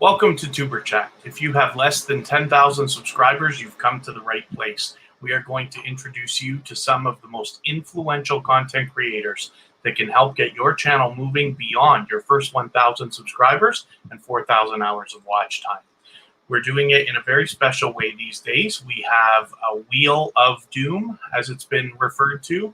Welcome to Tuber Chat. If you have less than 10,000 subscribers, you've come to the right place. We are going to introduce you to some of the most influential content creators that can help get your channel moving beyond your first 1,000 subscribers and 4,000 hours of watch time. We're doing it in a very special way these days. We have a Wheel of Doom, as it's been referred to.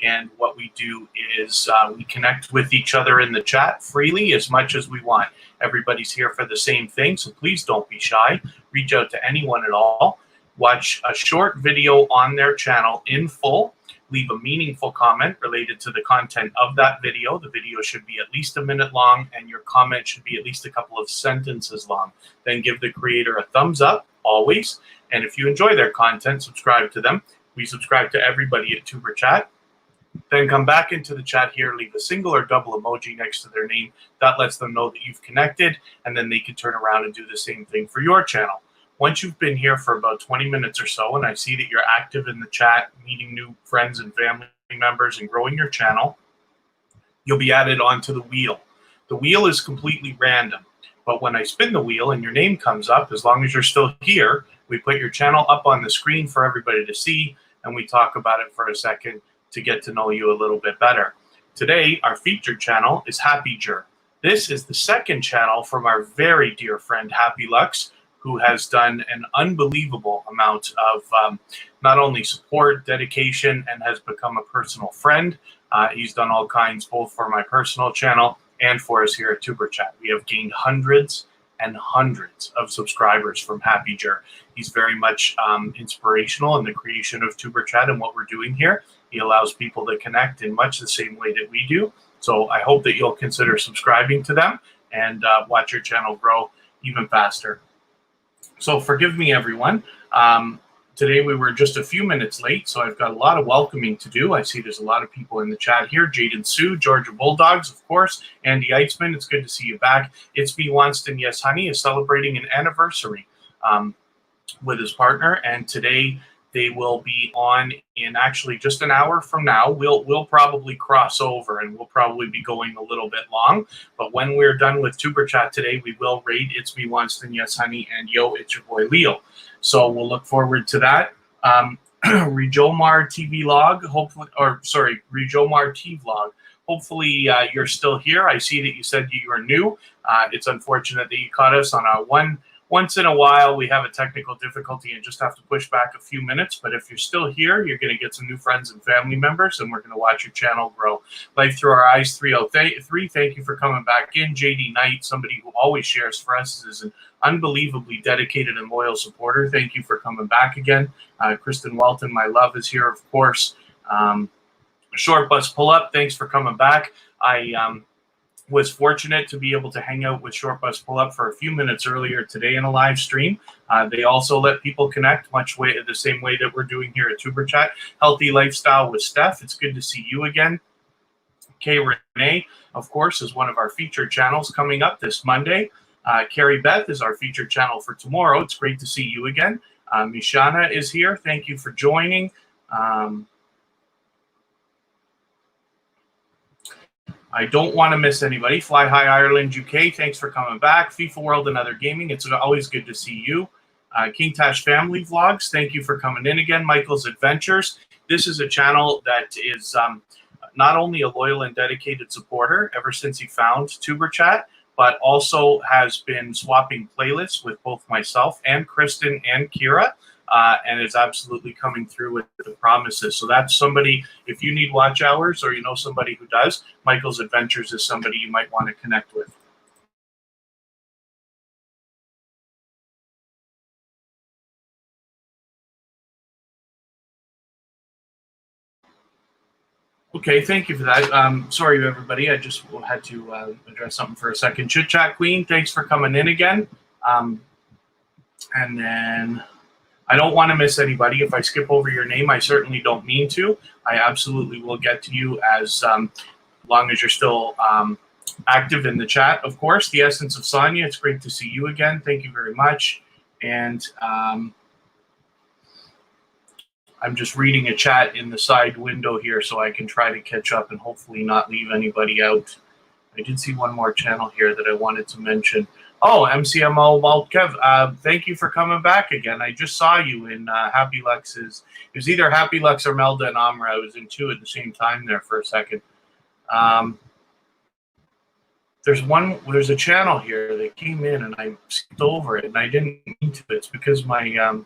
And what we do is we connect with each other in the chat freely as much as we want. Everybody's here for the same thing, so please don't be shy. Reach out to anyone at all. Watch a short video on their channel in full. Leave a meaningful comment related to the content of that video. The video should be at least a minute long, and your comment should be at least a couple of sentences long. Then give the creator a thumbs up, always. And if you enjoy their content, subscribe to them. We subscribe to everybody at Tuber Chat. Then come back into the chat here, leave a single or double emoji next to their name. That lets them know that you've connected, and then they can turn around and do the same thing for your channel. Once you've been here for about 20 minutes or so, and I see that you're active in the chat, meeting new friends and family members and growing your channel, you'll be added onto the wheel. The wheel is completely random, but when I spin the wheel and your name comes up, as long as you're still here, we put your channel up on the screen for everybody to see, and we talk about it for a second to get to know you a little bit better. Today, our featured channel is HappyJer. This is the second channel from our very dear friend Happy Lux, who has done an unbelievable amount of not only support, dedication, and has become a personal friend. He's done all kinds, both for my personal channel and for us here at Tuber Chat. We have gained hundreds and hundreds of subscribers from HappyJer. He's very much inspirational in the creation of Tuber Chat and what we're doing here. He allows people to connect in much the same way that we do. So I hope that you'll consider subscribing to them and watch your channel grow even faster. So forgive me, everyone. Today we were just a few minutes late, so I've got a lot of welcoming to do. I see there's a lot of people in the chat here. Jaden Sue, Georgia Bulldogs, of course. Andy Eitzman, it's good to see you back. It's Me Wanston, Yes Honey, is celebrating an anniversary with his partner, and today they will be on in actually just an hour from now. We'll probably cross over and we'll probably be going a little bit long. But when we're done with Tuber Chat today, we will raid It's Me Wanston, Yes Honey, and Yo, It's Your Boy Leo. So we'll look forward to that. Rejomar TV log, hopefully, or sorry, Rejomar T vlog. Hopefully you're still here. I see that you said you were new. It's unfortunate that you caught us on a once in a while, we have a technical difficulty and just have to push back a few minutes. But if you're still here, you're going to get some new friends and family members, and we're going to watch your channel grow. Life Through Our Eyes 303, thank you for coming back in. JD Knight, somebody who always shares for us, is an unbelievably dedicated and loyal supporter. Thank you for coming back again. Kristen Welton, my love, is here, of course. Short Bus Pull Up, thanks for coming back. I was fortunate to be able to hang out with Short Bus Pull Up for a few minutes earlier today in a live stream. They also let people connect the same way that we're doing here at Tuber Chat. Healthy Lifestyle with Steph, it's good to see you again. Kay Renee, of course, is one of our featured channels coming up this Monday. Carrie Beth is our featured channel for tomorrow. It's great to see you again. Mishana is here. Thank you for joining. I don't want to miss anybody. Fly High Ireland UK, thanks for coming back. FIFA World and Other Gaming, it's always good to see you. King Tash Family Vlogs, thank you for coming in again. Michael's Adventures. This is a channel that is not only a loyal and dedicated supporter ever since he found Tuber Chat, but also has been swapping playlists with both myself and Kristen and Kira. And is absolutely coming through with the promises. So that's somebody, if you need watch hours or you know somebody who does, Michael's Adventures is somebody you might want to connect with. Okay, thank you for that. Sorry, everybody. I just had to address something for a second. Chit Chat Queen, thanks for coming in again. And then I don't want to miss anybody. If I skip over your name, I certainly don't mean to. I absolutely will get to you as long as you're still active in the chat, of course. The Essence of Sonia, it's great to see you again. Thank you very much. And I'm just reading a chat in the side window here so I can try to catch up and hopefully not leave anybody out. I did see one more channel here that I wanted to mention. Oh, MCMO, well, Kev, thank you for coming back again. I just saw you in Happy Lux's. It was either Happy Lux or Melda and Amra. I was in two at the same time there for a second. Um, there's a channel here that came in and I skipped over it and I didn't mean to. It's because my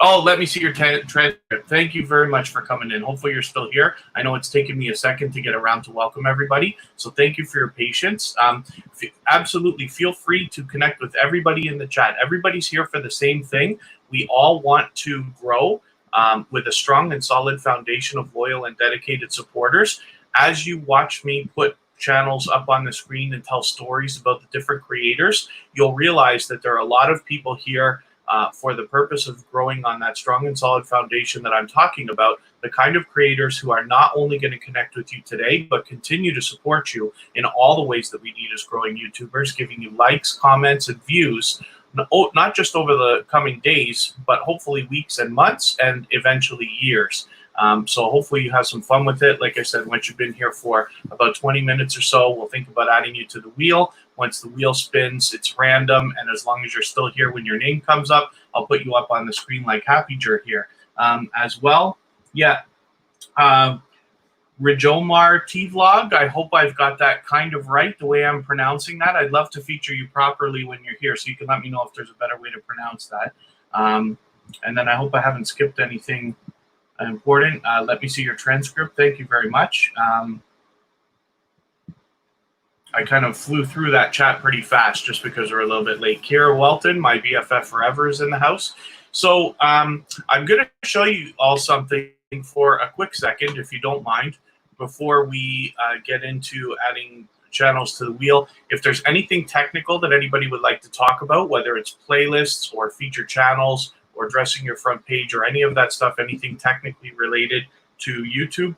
oh, let me see your transcript. Thank you very much for coming in. Hopefully you're still here. I know it's taken me a second to get around to welcome everybody, so thank you for your patience. Absolutely feel free to connect with everybody in the chat. Everybody's here for the same thing. We all want to grow with a strong and solid foundation of loyal and dedicated supporters. As you watch me put channels up on the screen and tell stories about the different creators, you'll realize that there are a lot of people here for the purpose of growing on that strong and solid foundation that I'm talking about, the kind of creators who are not only going to connect with you today, but continue to support you in all the ways that we need as growing YouTubers, giving you likes, comments, and views, not just over the coming days, but hopefully weeks and months, and eventually years. So hopefully you have some fun with it. Like I said, once you've been here for about 20 minutes or so, we'll think about adding you to the wheel. Once the wheel spins, it's random. And as long as you're still here when your name comes up, I'll put you up on the screen like Happy Jer here as well. Yeah. Rajomar T-Vlog, I hope I've got that kind of right, the way I'm pronouncing that. I'd love to feature you properly when you're here, so you can let me know if there's a better way to pronounce that. And then I hope I haven't skipped anything important. Let me see your transcript. Thank you very much. I kind of flew through that chat pretty fast just because we're a little bit late. Kira Welton, my BFF forever, is in the house. So I'm going to show you all something for a quick second, if you don't mind, before we get into adding channels to the wheel. If there's anything technical that anybody would like to talk about, whether it's playlists or feature channels or dressing your front page or any of that stuff, anything technically related to YouTube,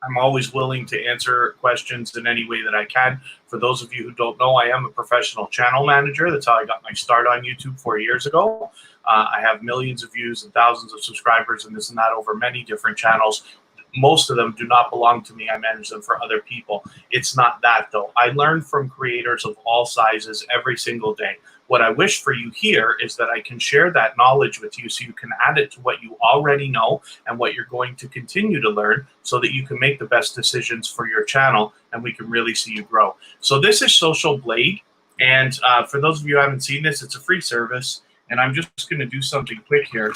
I'm always willing to answer questions in any way that I can. For those of you who don't know, I am a professional channel manager. That's how I got my start on YouTube 4 years ago. I have millions of views and thousands of subscribers and this and that over many different channels. Most of them do not belong to me. I manage them for other people. It's not that, though. I learn from creators of all sizes every single day. What I wish for you here is that I can share that knowledge with you so you can add it to what you already know and what you're going to continue to learn so that you can make the best decisions for your channel and we can really see you grow. So this is Social Blade. And for those of you who haven't seen this, it's a free service. And I'm just going to do something quick here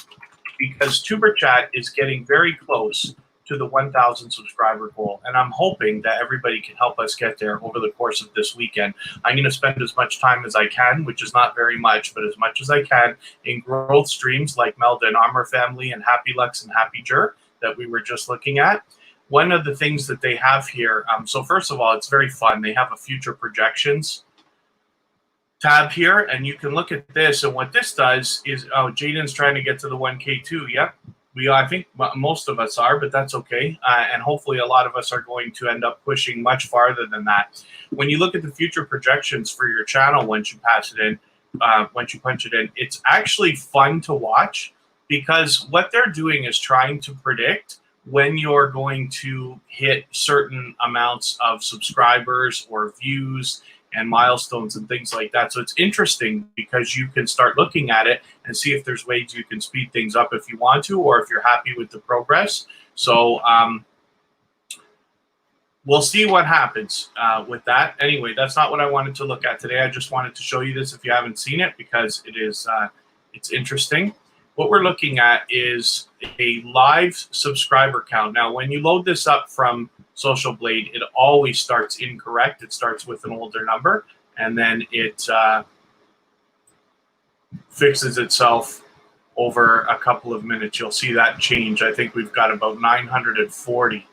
because Tuber Chat is getting very close to the 1,000 subscriber goal. And I'm hoping that everybody can help us get there over the course of this weekend. I'm going to spend as much time as I can, which is not very much, but as much as I can in growth streams like Melda and Armor Family and Happy Lux and Happy Jer that we were just looking at. One of the things that they have here, so first of all, it's very fun. They have a future projections tab here, and you can look at this. And what this does is, oh, Jaden's trying to get to the 1K too. Yep. I think most of us are, but that's okay. And hopefully a lot of us are going to end up pushing much farther than that. When you look at the future projections for your channel, once you pass it in, once you punch it in, it's actually fun to watch because what they're doing is trying to predict when you're going to hit certain amounts of subscribers or views and milestones and things like that. So it's interesting because you can start looking at it and see if there's ways you can speed things up if you want to, or if you're happy with the progress. So we'll see what happens with that. Anyway, that's not what I wanted to look at today. I just wanted to show you this if you haven't seen it because it is it's interesting. What we're looking at is a live subscriber count. Now, when you load this up from Social Blade, it always starts incorrect. It starts with an older number, and then it fixes itself over a couple of minutes. You'll see that change. I think we've got about 940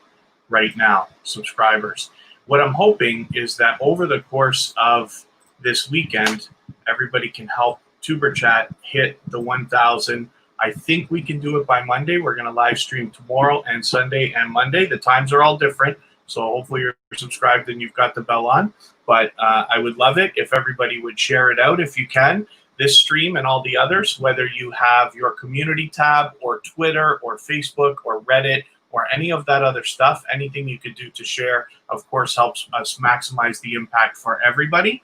right now subscribers. What I'm hoping is that over the course of this weekend, everybody can help Tuber Chat hit the 1,000. I think we can do it by Monday. We're going to live stream tomorrow and Sunday and Monday. The times are all different, so hopefully you're subscribed and you've got the bell on. But I would love it if everybody would share it out if you can. This stream and all the others, whether you have your community tab or Twitter or Facebook or Reddit or any of that other stuff, anything you could do to share, of course, helps us maximize the impact for everybody.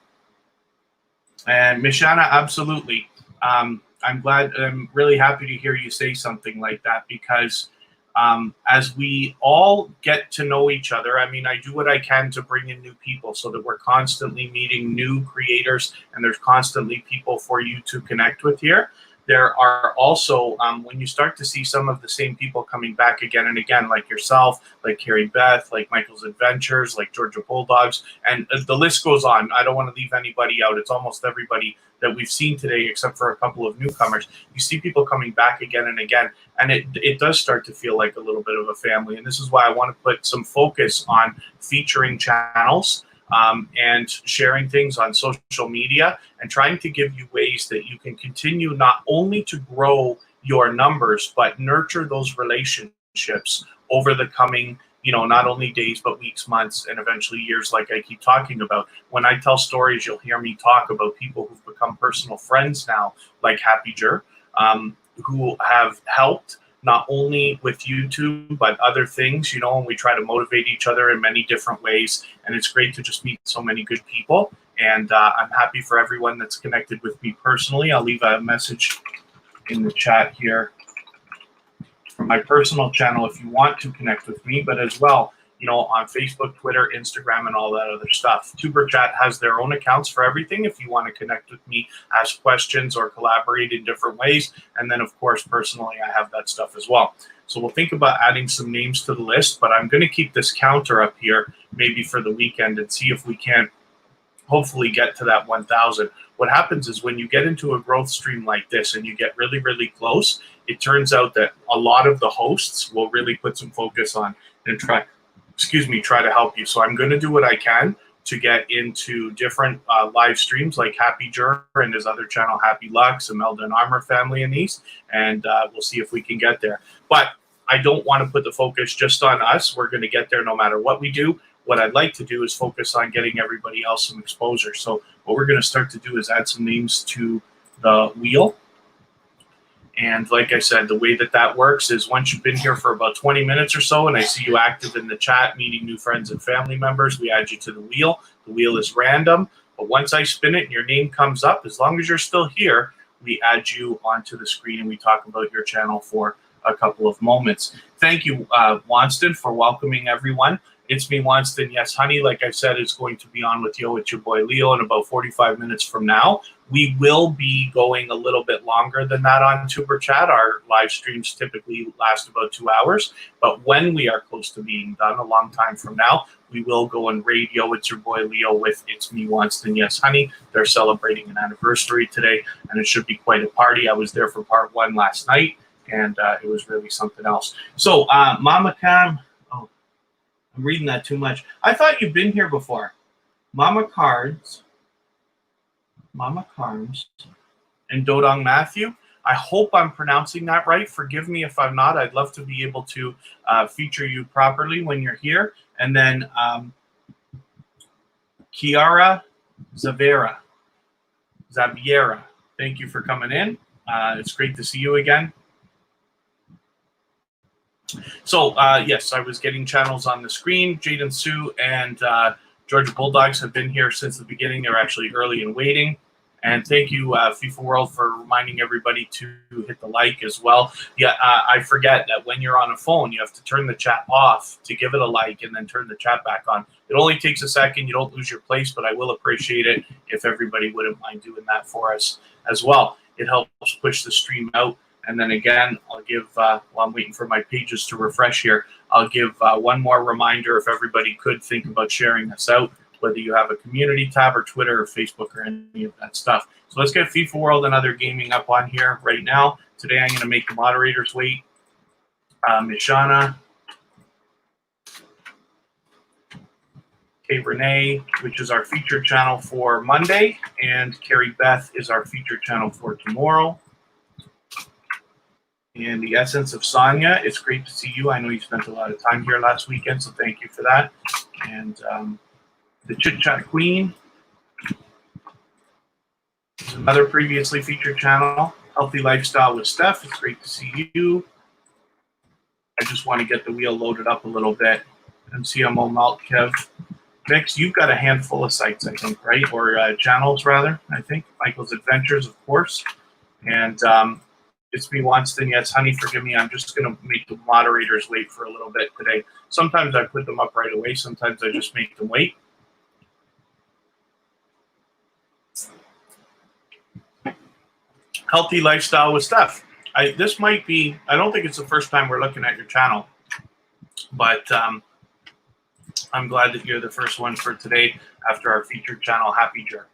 And Mishana, absolutely. I'm glad, I'm really happy to hear you say something like that, because as we all get to know each other, I mean, I do what I can to bring in new people so that we're constantly meeting new creators and there's constantly people for you to connect with here. There are also, when you start to see some of the same people coming back again and again, like yourself, like Carrie Beth, like Michael's Adventures, like Georgia Bulldogs, and the list goes on. I don't want to leave anybody out. It's almost everybody that we've seen today, except for a couple of newcomers. You see people coming back again and again, and it does start to feel like a little bit of a family. And this is why I want to put some focus on featuring channels and sharing things on social media and trying to give you ways that you can continue not only to grow your numbers, but nurture those relationships over the coming, not only days, but weeks, months, and eventually years, like I keep talking about. When I tell stories, you'll hear me talk about people who've become personal friends now, like Happy Jer, who have helped not only with YouTube, but other things, and we try to motivate each other in many different ways. And it's great to just meet so many good people. And I'm happy for everyone that's connected with me personally. I'll leave a message in the chat here from my personal channel if you want to connect with me, but as well, on Facebook, Twitter, Instagram, and all that other stuff. Tuber Chat has their own accounts for everything if you want to connect with me, ask questions, or collaborate in different ways. And then, of course, personally, I have that stuff as well. So we'll think about adding some names to the list, but I'm going to keep this counter up here maybe for the weekend and see if we can hopefully get to that 1,000. What happens is when you get into a growth stream like this and you get really, really close, it turns out that a lot of the hosts will really put some focus on and try to help you. So I'm going to do what I can to get into different live streams like Happy Jer and his other channel, Happy Lux, Imelda and Armor family and these, and we'll see if we can get there. But I don't want to put the focus just on us. We're going to get there no matter what we do. What I'd like to do is focus on getting everybody else some exposure. So what we're going to start to do is add some names to the wheel. And like I said, the way that works is once you've been here for about 20 minutes or so and I see you active in the chat, meeting new friends and family members, we add you to the wheel. The wheel is random, but once I spin it and your name comes up, as long as you're still here, we add you onto the screen and we talk about your channel for a couple of moments. Thank you, Wanston, for welcoming everyone. It's me, Wanston. Yes, honey, like I said, is going to be on with Yo, it's your boy Leo in about 45 minutes from now. We will be going a little bit longer than that on Tuber Chat. Our live streams typically last about 2 hours. But when we are close to being done, a long time from now, we will go and raid Yo, it's your boy Leo with It's Me, Wanston. Yes, honey. They're celebrating an anniversary today, and it should be quite a party. I was there for part 1 last night, and it was really something else. So, Mama Cam... I'm reading that too much. I thought you've been here before. Mama Cards, and Dodong Matthew. I hope I'm pronouncing that right. Forgive me if I'm not. I'd love to be able to feature you properly when you're here. And then Kiara Zaviera. Thank you for coming in. It's great to see you again. So, yes, I was getting channels on the screen. Jaden Sue and Georgia Bulldogs have been here since the beginning. They're actually early and waiting. And thank you, FIFA World, for reminding everybody to hit the like as well. Yeah, I forget that when you're on a phone, you have to turn the chat off to give it a like and then turn the chat back on. It only takes a second. You don't lose your place, but I will appreciate it if everybody wouldn't mind doing that for us as well. It helps push the stream out. And then again, I'll give, while I'm waiting for my pages to refresh here, I'll give one more reminder if everybody could think about sharing this out, whether you have a community tab or Twitter or Facebook or any of that stuff. So let's get FIFA World and Other Gaming up on here right now. Today I'm going to make the moderators wait. Mishana, Kay Renee, which is our featured channel for Monday, and Carrie Beth is our featured channel for tomorrow. And the Essence of Sonia, it's great to see you. I know you spent a lot of time here last weekend, so thank you for that. And the Chit Chat Queen is another previously featured channel. Healthy Lifestyle with Steph, it's great to see you. I just want to get the wheel loaded up a little bit. MCMO Maltkev, Mix, you've got a handful of sites, I think, right? Or channels, rather, I think. Michael's Adventures, of course. And it's me, Wanston. Yes, honey, forgive me. I'm just going to make the moderators wait for a little bit today. Sometimes I put them up right away. Sometimes I just make them wait. Healthy Lifestyle with Steph. This might be, I don't think it's the first time we're looking at your channel, but I'm glad that you're the first one for today after our featured channel, Happy Jerk.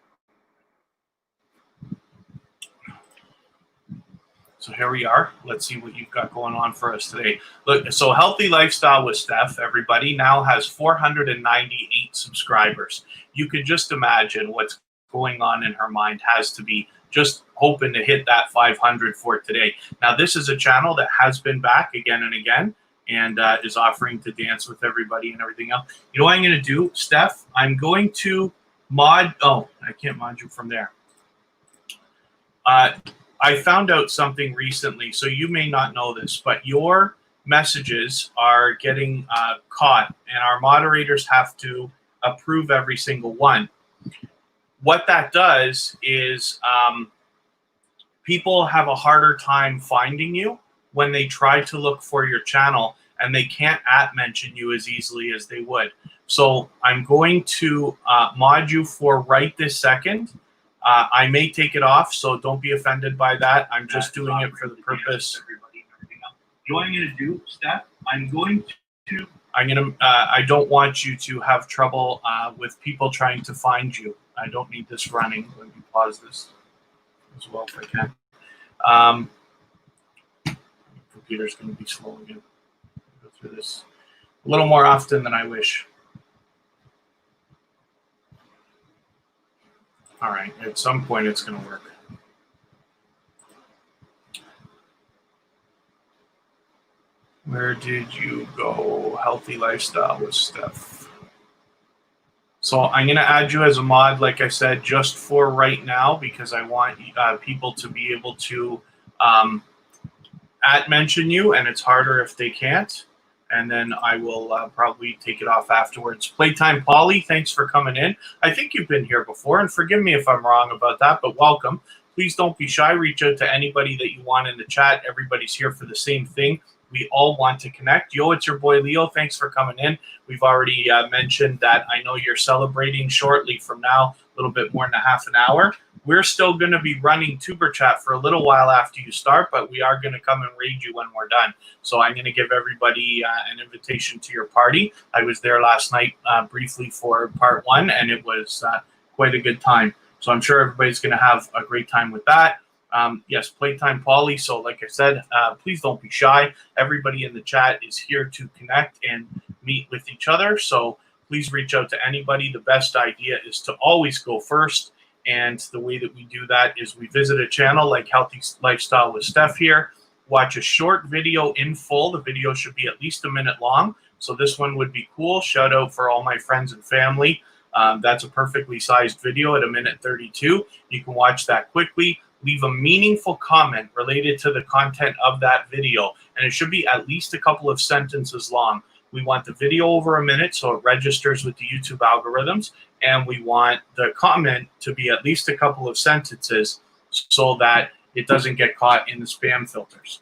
So here we are. Let's see what you've got going on for us today. Look, so Healthy Lifestyle with Steph, everybody, now has 498 subscribers. You could just imagine what's going on in her mind. Has to be just hoping to hit that 500 for today. Now, this is a channel that has been back again and again and is offering to dance with everybody and everything else. You know what I'm going to do, Steph? I'm going to mod. Oh, I can't mod you from there. I found out something recently, so you may not know this, but your messages are getting caught, and our moderators have to approve every single one. What that does is people have a harder time finding you when they try to look for your channel, and they can't mention you as easily as they would. So I'm going to mod you for right this second. I may take it off, so don't be offended by that. I'm just doing it for the purpose. You know what I'm going to do, Steph? I don't want you to have trouble with people trying to find you. I don't need this running. Let me pause this as well if I can. Computer's going to be slow again. Go through this a little more often than I wish. All right, at some point it's going to work. Where did you go? Healthy Lifestyle with Steph. So I'm going to add you as a mod, like I said, just for right now, because I want people to be able to mention you, and it's harder if they can't. And then I will probably take it off afterwards. Playtime Polly, thanks for coming in. I think you've been here before, and forgive me if I'm wrong about that, but welcome. Please don't be shy. Reach out to anybody that you want in the chat. Everybody's here for the same thing. We all want to connect. Yo, it's your boy Leo. Thanks for coming in. We've already mentioned that I know you're celebrating shortly from now, a little bit more than a half an hour. We're still going to be running Tuber Chat for a little while after you start, but we are going to come and raid you when we're done. So I'm going to give everybody an invitation to your party. I was there last night briefly for part one, and it was quite a good time. So I'm sure everybody's going to have a great time with that. Yes, Playtime Polly. So like I said, please don't be shy. Everybody in the chat is here to connect and meet with each other. So please reach out to anybody. The best idea is to always go first. And the way that we do that is we visit a channel like Healthy Lifestyle with Steph here, watch a short video in full. The video should be at least a minute long. So this one would be cool. Shout out for all my friends and family. That's a perfectly sized video at 1:32. You can watch that quickly. Leave a meaningful comment related to the content of that video. And it should be at least a couple of sentences long. We want the video over a minute so it registers with the YouTube algorithms. And we want the comment to be at least a couple of sentences so that it doesn't get caught in the spam filters.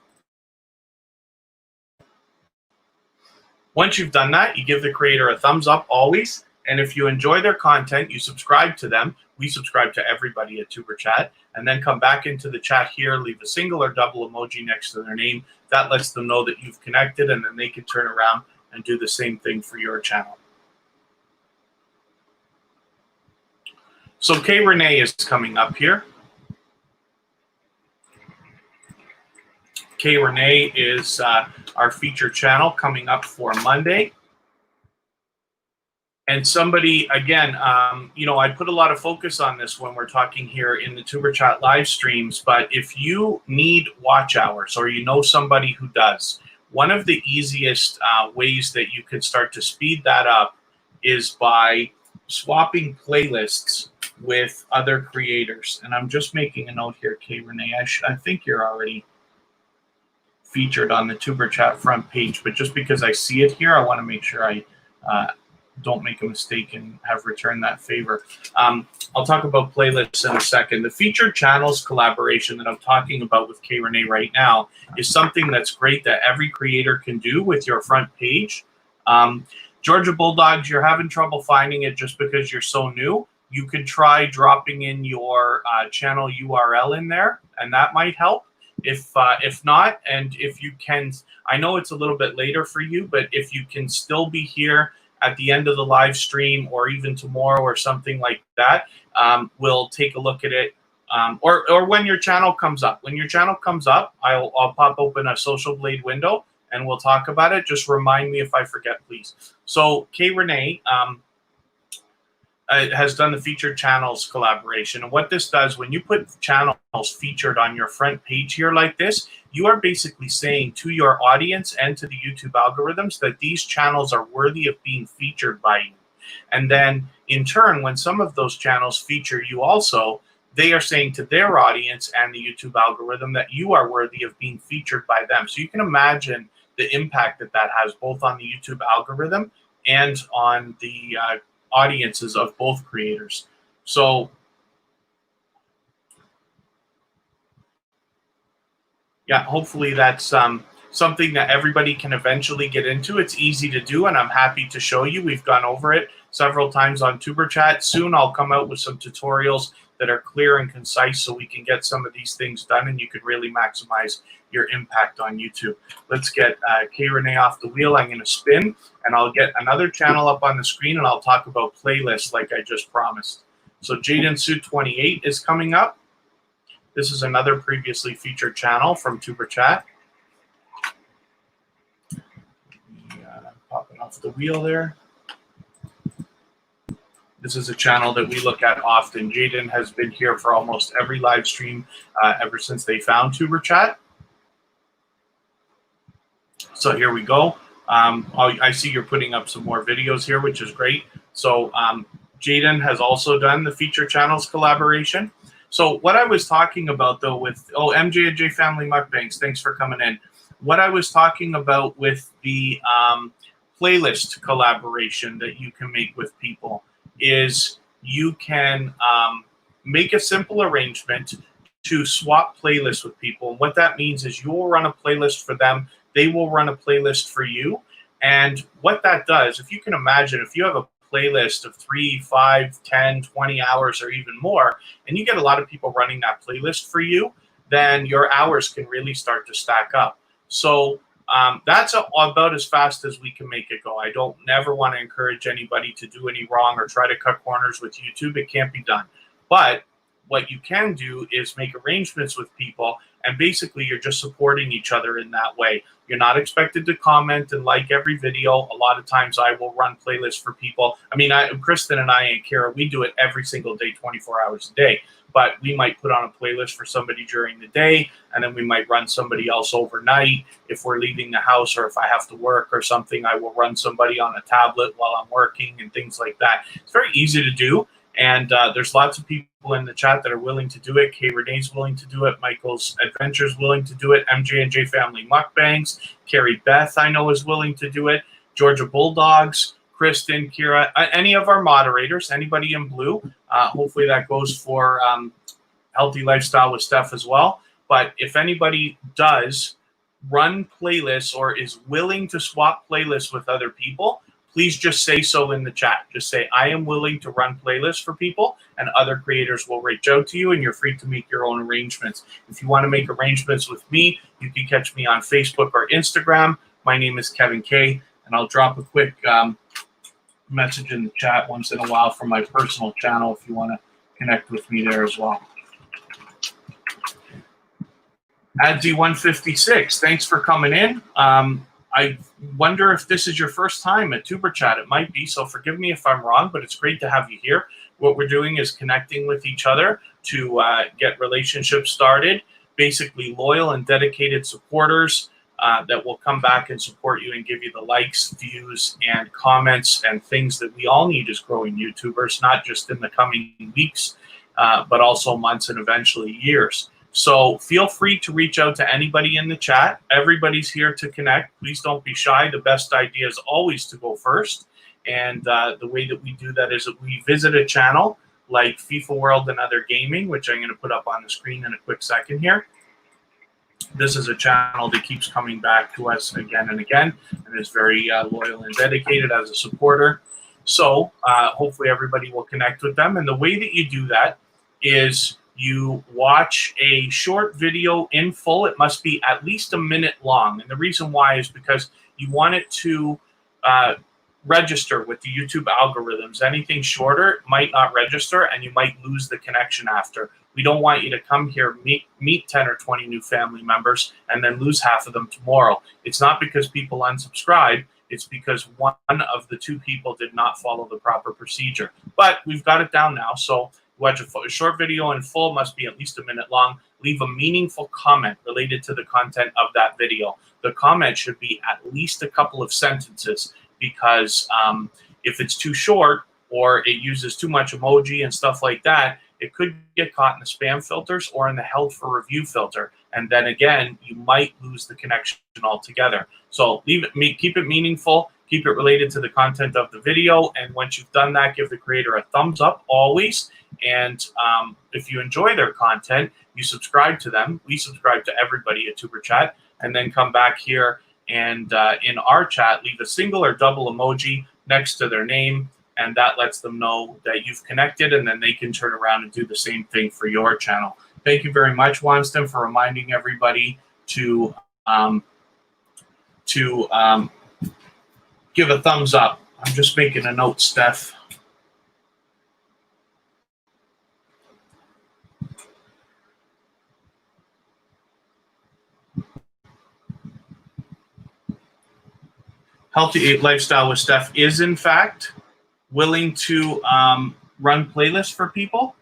Once you've done that, you give the creator a thumbs up always. And if you enjoy their content, you subscribe to them. We subscribe to everybody at Tuber Chat. And then come back into the chat here, leave a single or double emoji next to their name. That lets them know that you've connected, and then they can turn around and do the same thing for your channel. So Kay Renee is coming up here. Kay Renee is our feature channel coming up for Monday. And somebody, again, I put a lot of focus on this when we're talking here in the Tuber Chat live streams, but if you need watch hours or you know somebody who does, one of the easiest ways that you can start to speed that up is by swapping playlists with other creators. And I'm just making a note here, Kay Renee. I think you're already featured on the Tuber Chat front page, but just because I see it here, I want to make sure I don't make a mistake and have returned that favor. I'll talk about playlists in a second. The featured channels collaboration that I'm talking about with K Renee right now is something that's great that every creator can do with your front page. Georgia Bulldogs, you're having trouble finding it just because you're so new. You could try dropping in your channel URL in there, and that might help. If not, and if you can, I know it's a little bit later for you, but if you can still be here at the end of the live stream or even tomorrow or something like that, we'll take a look at it. Or when your channel comes up. When your channel comes up, I'll pop open a Social Blade window and we'll talk about it. Just remind me if I forget, please. So K Renee has done the featured channels collaboration. And what this does, when you put channels featured on your front page here like this, you are basically saying to your audience and to the YouTube algorithms that these channels are worthy of being featured by you. And then in turn, when some of those channels feature you also, they are saying to their audience and the YouTube algorithm that you are worthy of being featured by them. So you can imagine the impact that that has both on the YouTube algorithm and on the audiences of both creators. So yeah, hopefully that's something that everybody can eventually get into. It's easy to do, and I'm happy to show you. We've gone over it several times on Tuber Chat. Soon I'll come out with some tutorials that are clear and concise so we can get some of these things done and you can really maximize your impact on YouTube. Let's get K Renee off the wheel. I'm going to spin and I'll get another channel up on the screen and I'll talk about playlists like I just promised. So Jaden Suit 28 is coming up. This is another previously featured channel from Tuber Chat. Popping off the wheel there. This is a channel that we look at often. Jaden has been here for almost every live stream ever since they found Tuber Chat. So here we go. I see you're putting up some more videos here, which is great. So Jaden has also done the feature channels collaboration. So what I was talking about though with, MJ Family Mukbangs, thanks for coming in. What I was talking about with the playlist collaboration that you can make with people is you can make a simple arrangement to swap playlists with people. And what that means is you will run a playlist for them. They will run a playlist for you. And what that does, if you can imagine, if you have a playlist of 3, 5, 10, 20 hours or even more, and you get a lot of people running that playlist for you, then your hours can really start to stack up. So that's about as fast as we can make it go. I don't never want to encourage anybody to do any wrong or try to cut corners with YouTube. It can't be done. But what you can do is make arrangements with people, and basically you're just supporting each other in that way. You're not expected to comment and like every video. A lot of times I will run playlists for people. I mean, Kristen and I and Kara, we do it every single day, 24 hours a day. But we might put on a playlist for somebody during the day, and then we might run somebody else overnight. If we're leaving the house or if I have to work or something, I will run somebody on a tablet while I'm working and things like that. It's very easy to do, and there's lots of people in the chat that are willing to do it. K Renee's willing to do it. Michael's Adventures willing to do it. MJ Family Mukbangs. Carrie Beth, I know, is willing to do it. Georgia Bulldogs. Kristen, Kira, any of our moderators, anybody in blue. Hopefully that goes for Healthy Lifestyle with Steph as well. But if anybody does run playlists or is willing to swap playlists with other people, please just say so in the chat. Just say, I am willing to run playlists for people, and other creators will reach out to you, and you're free to make your own arrangements. If you want to make arrangements with me, you can catch me on Facebook or Instagram. My name is Kevin K, and I'll drop a quick message in the chat once in a while from my personal channel if you want to connect with me there as well. AdZ156, thanks for coming in. I wonder if this is your first time at Tuber Chat. It might be, so forgive me if I'm wrong, but it's great to have you here. What we're doing is connecting with each other to get relationships started, basically loyal and dedicated supporters that will come back and support you and give you the likes, views, and comments and things that we all need as growing YouTubers, not just in the coming weeks, but also months and eventually years. So feel free to reach out to anybody in the chat. Everybody's here to connect. Please don't be shy. The best idea is always to go first. And the way that we do that is that we visit a channel like FIFA World and Other Gaming, which I'm going to put up on the screen in a quick second here. This is a channel that keeps coming back to us again and again, and is very loyal and dedicated as a supporter. So hopefully everybody will connect with them. And the way that you do that is you watch a short video in full. It must be at least a minute long. And the reason why is because you want it to register with the YouTube algorithms. Anything shorter might not register, and you might lose the connection after. We don't want you to come here, meet 10 or 20 new family members, and then lose half of them tomorrow. It's not because people unsubscribe. It's because one of the two people did not follow the proper procedure. But we've got it down now. So watch a short video in full, must be at least a minute long. Leave a meaningful comment related to the content of that video. The comment should be at least a couple of sentences, because if it's too short or it uses too much emoji and stuff like that, it could get caught in the spam filters or in the held for review filter. And then again, you might lose the connection altogether. So keep it meaningful, keep it related to the content of the video. And once you've done that, give the creator a thumbs up always. And if you enjoy their content, you subscribe to them. We subscribe to everybody at Tuber Chat, and then come back here and in our chat, leave a single or double emoji next to their name, and that lets them know that you've connected, and then they can turn around and do the same thing for your channel. Thank you very much, Wanston, for reminding everybody to give a thumbs up. I'm just making a note, Steph. Healthy Lifestyle with Steph is, in fact, willing to run playlists for people.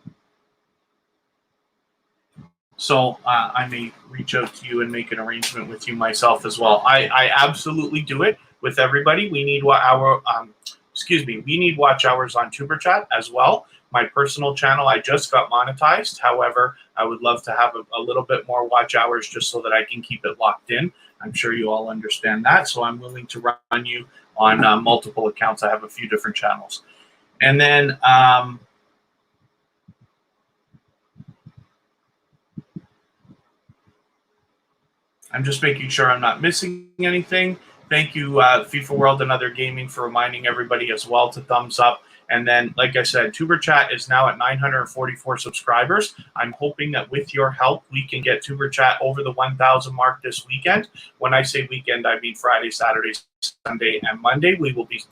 So I may reach out to you and make an arrangement with you myself as well. I absolutely do it with everybody. We need we need watch hours on Tuber Chat as well. My personal channel, I just got monetized. However, I would love to have a little bit more watch hours just so that I can keep it locked in. I'm sure you all understand that. So I'm willing to run you on multiple accounts. I have a few different channels. And then I'm just making sure I'm not missing anything. Thank you, FIFA World and Other Gaming, for reminding everybody as well to thumbs up. And then, like I said, Tuber Chat is now at 944 subscribers. I'm hoping that with your help, we can get Tuber Chat over the 1,000 mark this weekend. When I say weekend, I mean Friday, Saturday, Sunday, and Monday. We will be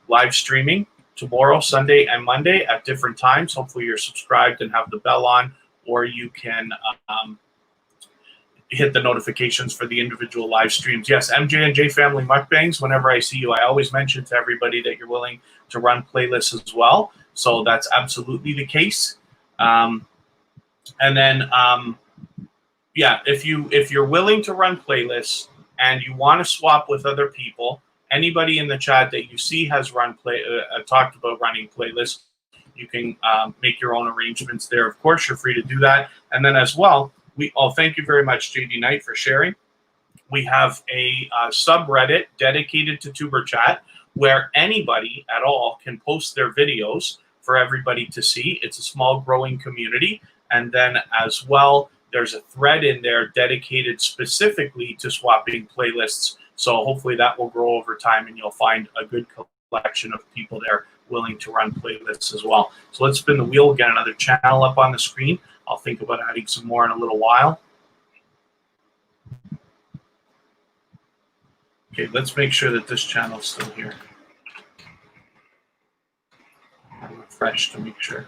live streaming tomorrow, Sunday, and Monday at different times. Hopefully you're subscribed and have the bell on, or you can hit the notifications for the individual live streams. Yes, MJ and J Family Mukbangs, whenever I see you, I always mention to everybody that you're willing to run playlists as well. So that's absolutely the case. And then, yeah, if you're willing to run playlists and you want to swap with other people, anybody in the chat that you see has talked about running playlists, you can make your own arrangements there. Of course, you're free to do that. And then as well, thank you very much, JD Knight, for sharing. We have a subreddit dedicated to Tuber Chat where anybody at all can post their videos for everybody to see. It's a small growing community. And then as well, there's a thread in there dedicated specifically to swapping playlists. So hopefully that will grow over time and you'll find a good collection of people there willing to run playlists as well. So let's spin the wheel, get another channel up on the screen. I'll think about adding some more in a little while. Okay, let's make sure that this channel's still here. I'll refresh to make sure.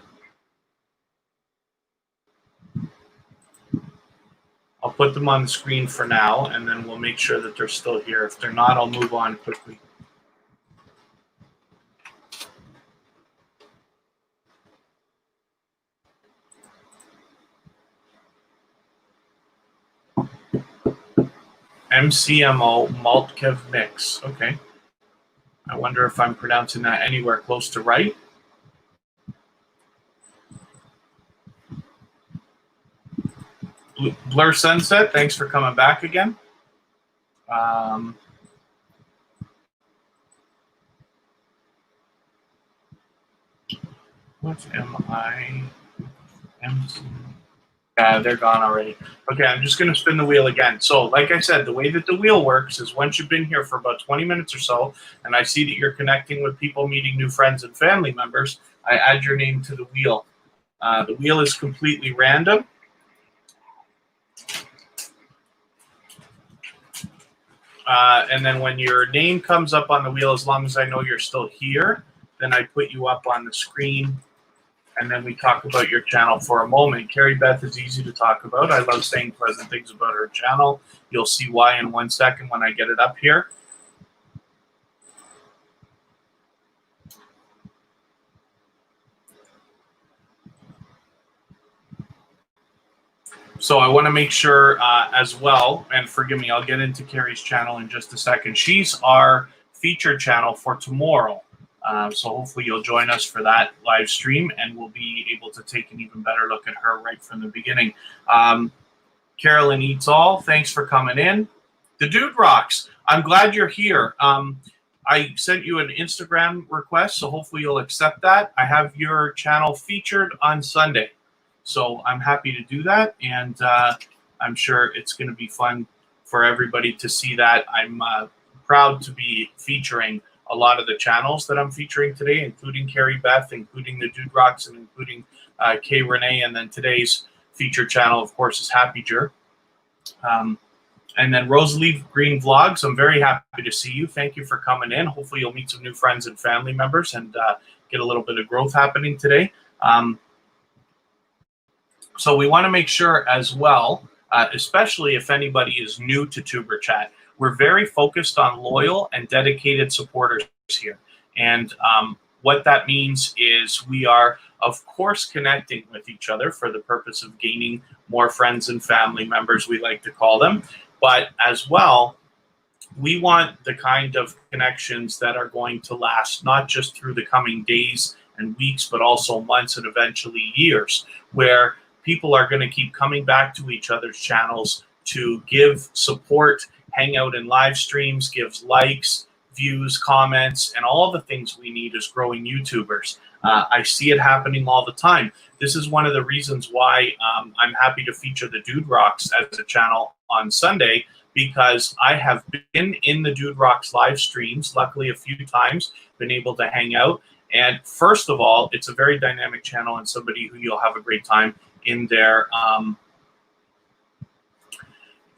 I'll put them on the screen for now, and then we'll make sure that they're still here. If they're not, I'll move on quickly. MCMO Maltkev Mix. Okay. I wonder if I'm pronouncing that anywhere close to right. Blur Sunset, thanks for coming back again. What am I? They're gone already. Okay, I'm just going to spin the wheel again. So, like I said, the way that the wheel works is once you've been here for about 20 minutes or so, and I see that you're connecting with people, meeting new friends and family members, I add your name to the wheel. The wheel is completely random. And then when your name comes up on the wheel, as long as I know you're still here, then I put you up on the screen, and then we talk about your channel for a moment. Carrie Beth is easy to talk about. I love saying pleasant things about her channel. You'll see why in 1 second when I get it up here. So I want to make sure as well, and forgive me, I'll get into Carrie's channel in just a second. She's our featured channel for tomorrow. So hopefully you'll join us for that live stream, and we'll be able to take an even better look at her right from the beginning. Carolyn Eats All, thanks for coming in. The Dude Rocks, I'm glad you're here. I sent you an Instagram request, so hopefully you'll accept that. I have your channel featured on Sunday. So I'm happy to do that, and I'm sure it's going to be fun for everybody to see that. I'm proud to be featuring a lot of the channels that I'm featuring today, including Carrie Beth, including the Dude Rocks, and including Kay Renee, and then today's featured channel, of course, is Happyger. And then Rosalie Green Vlogs, I'm very happy to see you. Thank you for coming in. Hopefully you'll meet some new friends and family members and get a little bit of growth happening today. So we want to make sure as well, especially if anybody is new to Tuber Chat, we're very focused on loyal and dedicated supporters here. And what that means is we are, of course, connecting with each other for the purpose of gaining more friends and family members, we like to call them. But as well, we want the kind of connections that are going to last not just through the coming days and weeks, but also months and eventually years, where people are going to keep coming back to each other's channels to give support, hang out in live streams, gives likes, views, comments, and all the things we need as growing YouTubers. I see it happening all the time. This is one of the reasons why I'm happy to feature the Dude Rocks as a channel on Sunday, because I have been in the Dude Rocks live streams, luckily a few times, been able to hang out. And first of all, it's a very dynamic channel and somebody who you'll have a great time in their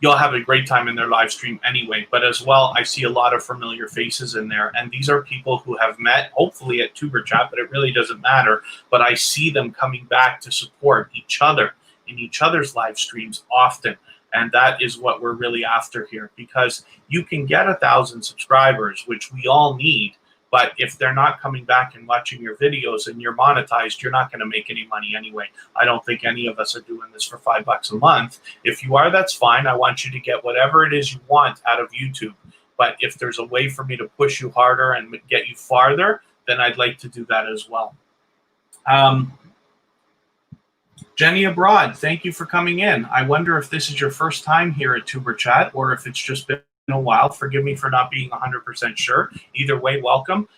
you'll have a great time in their live stream anyway. But as well, I see a lot of familiar faces in there, and these are people who have met hopefully at Tuber Chat, but it really doesn't matter. But I see them coming back to support each other in each other's live streams often, and that is what we're really after here, because you can get 1,000 subscribers, which we all need. But if they're not coming back and watching your videos and you're monetized, you're not going to make any money anyway. I don't think any of us are doing this for $5 a month. If you are, that's fine. I want you to get whatever it is you want out of YouTube. But if there's a way for me to push you harder and get you farther, then I'd like to do that as well. Jenny Abroad, thank you for coming in. I wonder if this is your first time here at Tuber Chat, or if it's just been a while. Forgive me for not being 100% sure. Either way, welcome.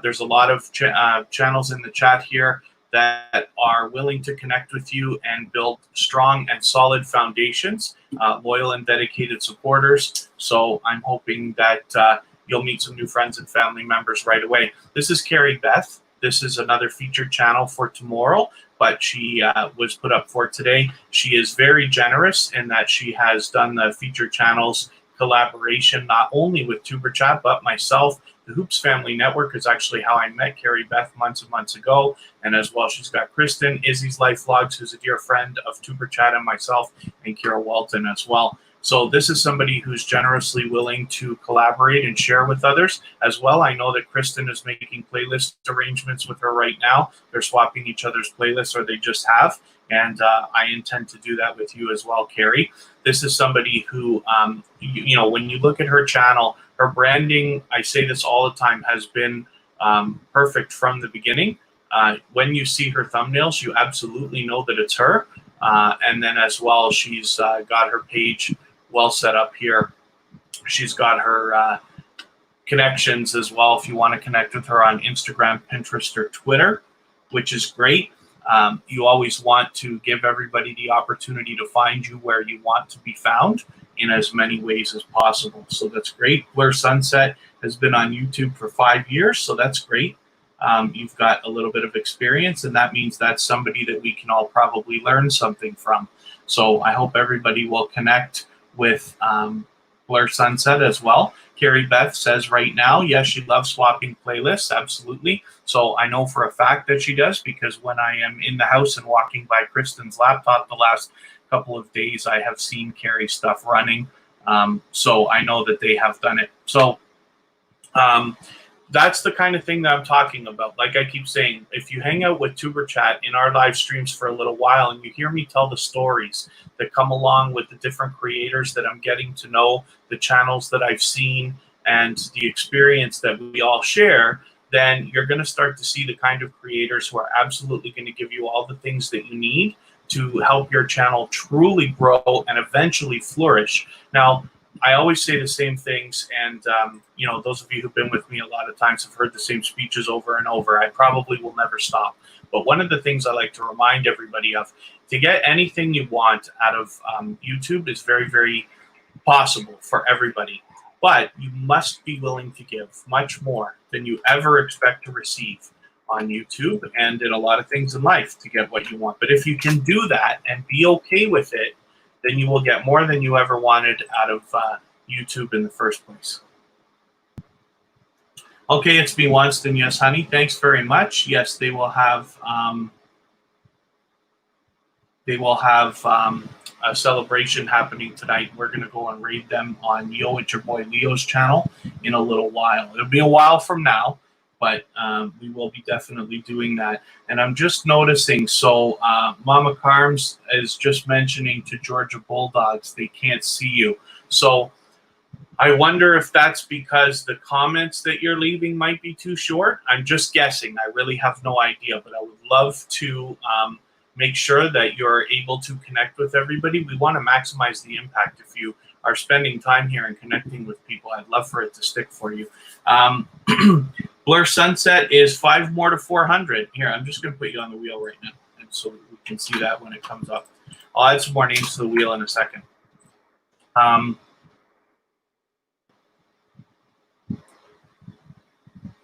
There's a lot of channels in the chat here that are willing to connect with you and build strong and solid foundations, loyal and dedicated supporters. So I'm hoping that you'll meet some new friends and family members right away. This is Carrie Beth. This is another featured channel for tomorrow, but she was put up for today. She is very generous in that she has done the featured channels collaboration not only with Tuber Chat, but myself. The Hoops Family Network is actually how I met Carrie Beth months and months ago. And as well, she's got Kristen, Izzy's Life Vlogs, who's a dear friend of Tuber Chat, and myself, and Kira Walton as well. So this is somebody who's generously willing to collaborate and share with others as well. I know that Kristen is making playlist arrangements with her right now. They're swapping each other's playlists, or they just have. And I intend to do that with you as well, Carrie. This is somebody who, you know, when you look at her channel, her branding, I say this all the time, has been perfect from the beginning. When you see her thumbnails, you absolutely know that it's her. And then as well, she's got her page well set up here. She's got her connections as well if you want to connect with her on Instagram, Pinterest, or Twitter. which is great. You always want to give everybody the opportunity to find you where you want to be found in as many ways as possible. So that's great. Blur Sunset has been on YouTube for 5 years, so that's great. You've got a little bit of experience, and that means that's somebody that we can all probably learn something from. So I hope everybody will connect with Blur Sunset as well. Carrie Beth says right now, yes, she loves swapping playlists, absolutely. So I know for a fact that she does, because when I am in the house and walking by Kristen's laptop the last couple of days, I have seen Carrie's stuff running. So I know that they have done it. So that's the kind of thing that I'm talking about. Like I keep saying, if you hang out with Tuber Chat in our live streams for a little while and you hear me tell the stories that come along with the different creators that I'm getting to know, the channels that I've seen, and the experience that we all share, then you're going to start to see the kind of creators who are absolutely going to give you all the things that you need to help your channel truly grow and eventually flourish. Now, I always say the same things, and you know, those of you who've been with me a lot of times have heard the same speeches over and over. I probably will never stop. But one of the things I like to remind everybody of, to get anything you want out of YouTube is very, very possible for everybody. But you must be willing to give much more than you ever expect to receive on YouTube and in a lot of things in life to get what you want. But if you can do that and be okay with it, then you will get more than you ever wanted out of YouTube in the first place. Okay, it's me Wanston. Yes, honey. Thanks very much. Yes, they will have a celebration happening tonight. We're going to go and raid them on Yo, it's your boy Leo's channel in a little while. It'll be a while from now, but we will be definitely doing that. And I'm just noticing, so Mama Carms is just mentioning to Georgia Bulldogs, they can't see you. So I wonder if that's because the comments that you're leaving might be too short. I'm just guessing. I really have no idea, but I would love to make sure that you're able to connect with everybody. We want to maximize the impact. If you are spending time here and connecting with people, I'd love for it to stick for you. Blur Sunset is 5 more to 400. Here, I'm just going to put you on the wheel right now, and so we can see that when it comes up. I'll add some more names to the wheel in a second.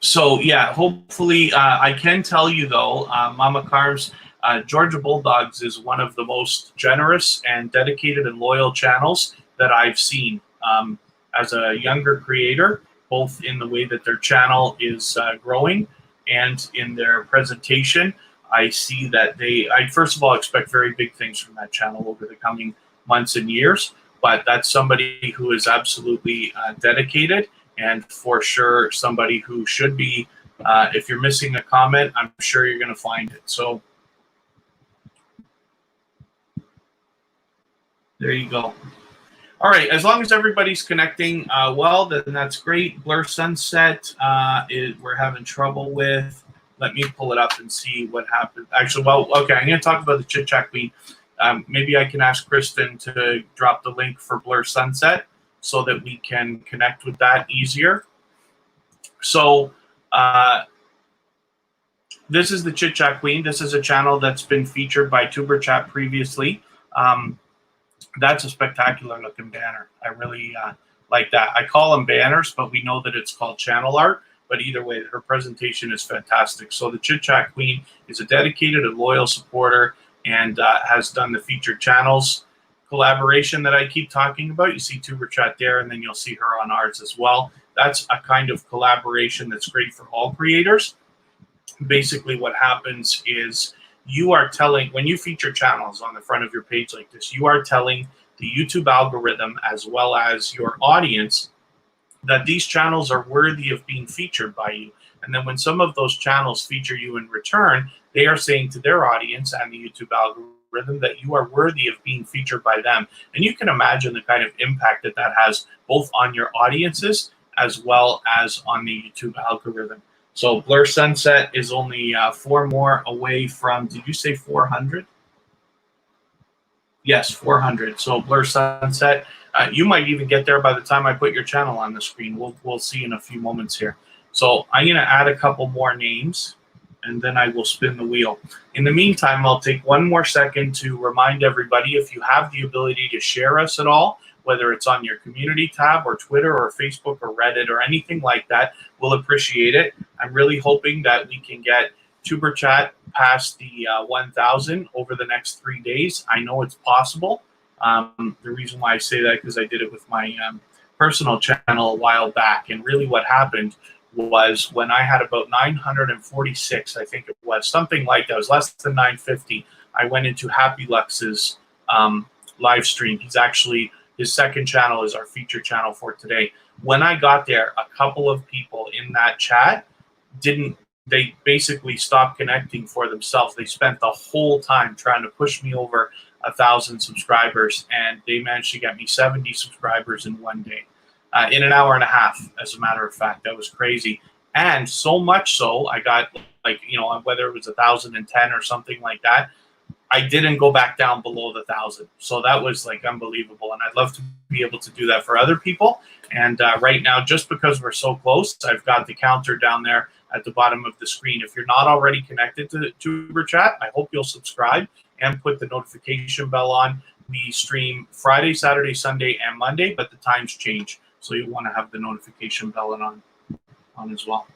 So, yeah, hopefully I can tell you, though, Mama Carves, Georgia Bulldogs is one of the most generous and dedicated and loyal channels that I've seen as a younger creator, both in the way that their channel is growing and in their presentation. I see that I first of all expect very big things from that channel over the coming months and years, but that's somebody who is absolutely dedicated, and for sure somebody who should be, if you're missing a comment, I'm sure you're going to find it. So there you go. All right, as long as everybody's connecting well, then that's great. Blur Sunset, we're having trouble with. Let me pull it up and see what happened. Actually, well, okay, I'm going to talk about the Chit Chat Queen. Maybe I can ask Kristen to drop the link for Blur Sunset so that we can connect with that easier. So this is the Chit Chat Queen. This is a channel that's been featured by Tuber Chat previously. That's a spectacular looking banner. I really like that. I call them banners, but we know that it's called channel art. But either way, her presentation is fantastic. So the Chit Chat Queen is a dedicated and loyal supporter and has done the featured channels collaboration that I keep talking about. You see Tuber Chat there, and then you'll see her on ours as well. That's a kind of collaboration that's great for all creators. Basically, what happens is you are telling, when you feature channels on the front of your page like this, you are telling the YouTube algorithm as well as your audience that these channels are worthy of being featured by you. And then when some of those channels feature you in return, they are saying to their audience and the YouTube algorithm that you are worthy of being featured by them. And you can imagine the kind of impact that that has both on your audiences as well as on the YouTube algorithm. So Blur Sunset is only 4 more away from, did you say 400? Yes, 400. So Blur Sunset, you might even get there by the time I put your channel on the screen. We'll see in a few moments here. So I'm going to add a couple more names. and then I will spin the wheel. In the meantime, I'll take one more second to remind everybody, if you have the ability to share us at all, whether it's on your community tab or Twitter or Facebook or Reddit or anything like that, we'll appreciate it. I'm really hoping that we can get Tuber Chat past the 1,000 over the next 3 days. I know it's possible. The reason why I say that, because I did it with my personal channel a while back, and really what happened was when I had about 946, I think it was, something like that, it was less than 950, I went into Happy Lux's live stream. His second channel is our feature channel for today. When I got there, a couple of people in that chat they basically stopped connecting for themselves. They spent the whole time trying to push me over 1,000 subscribers, and they managed to get me 70 subscribers in one day. In an hour and a half, as a matter of fact. That was crazy. And so much so, I got, like, whether it was 1,010 or something like that, I didn't go back down below the 1,000. So that was like unbelievable. And I'd love to be able to do that for other people. And right now, just because we're so close, I've got the counter down there at the bottom of the screen. If you're not already connected to Tuber Chat, I hope you'll subscribe and put the notification bell on. We stream Friday, Saturday, Sunday, and Monday, but the times change. So you want to have the notification bell on as well.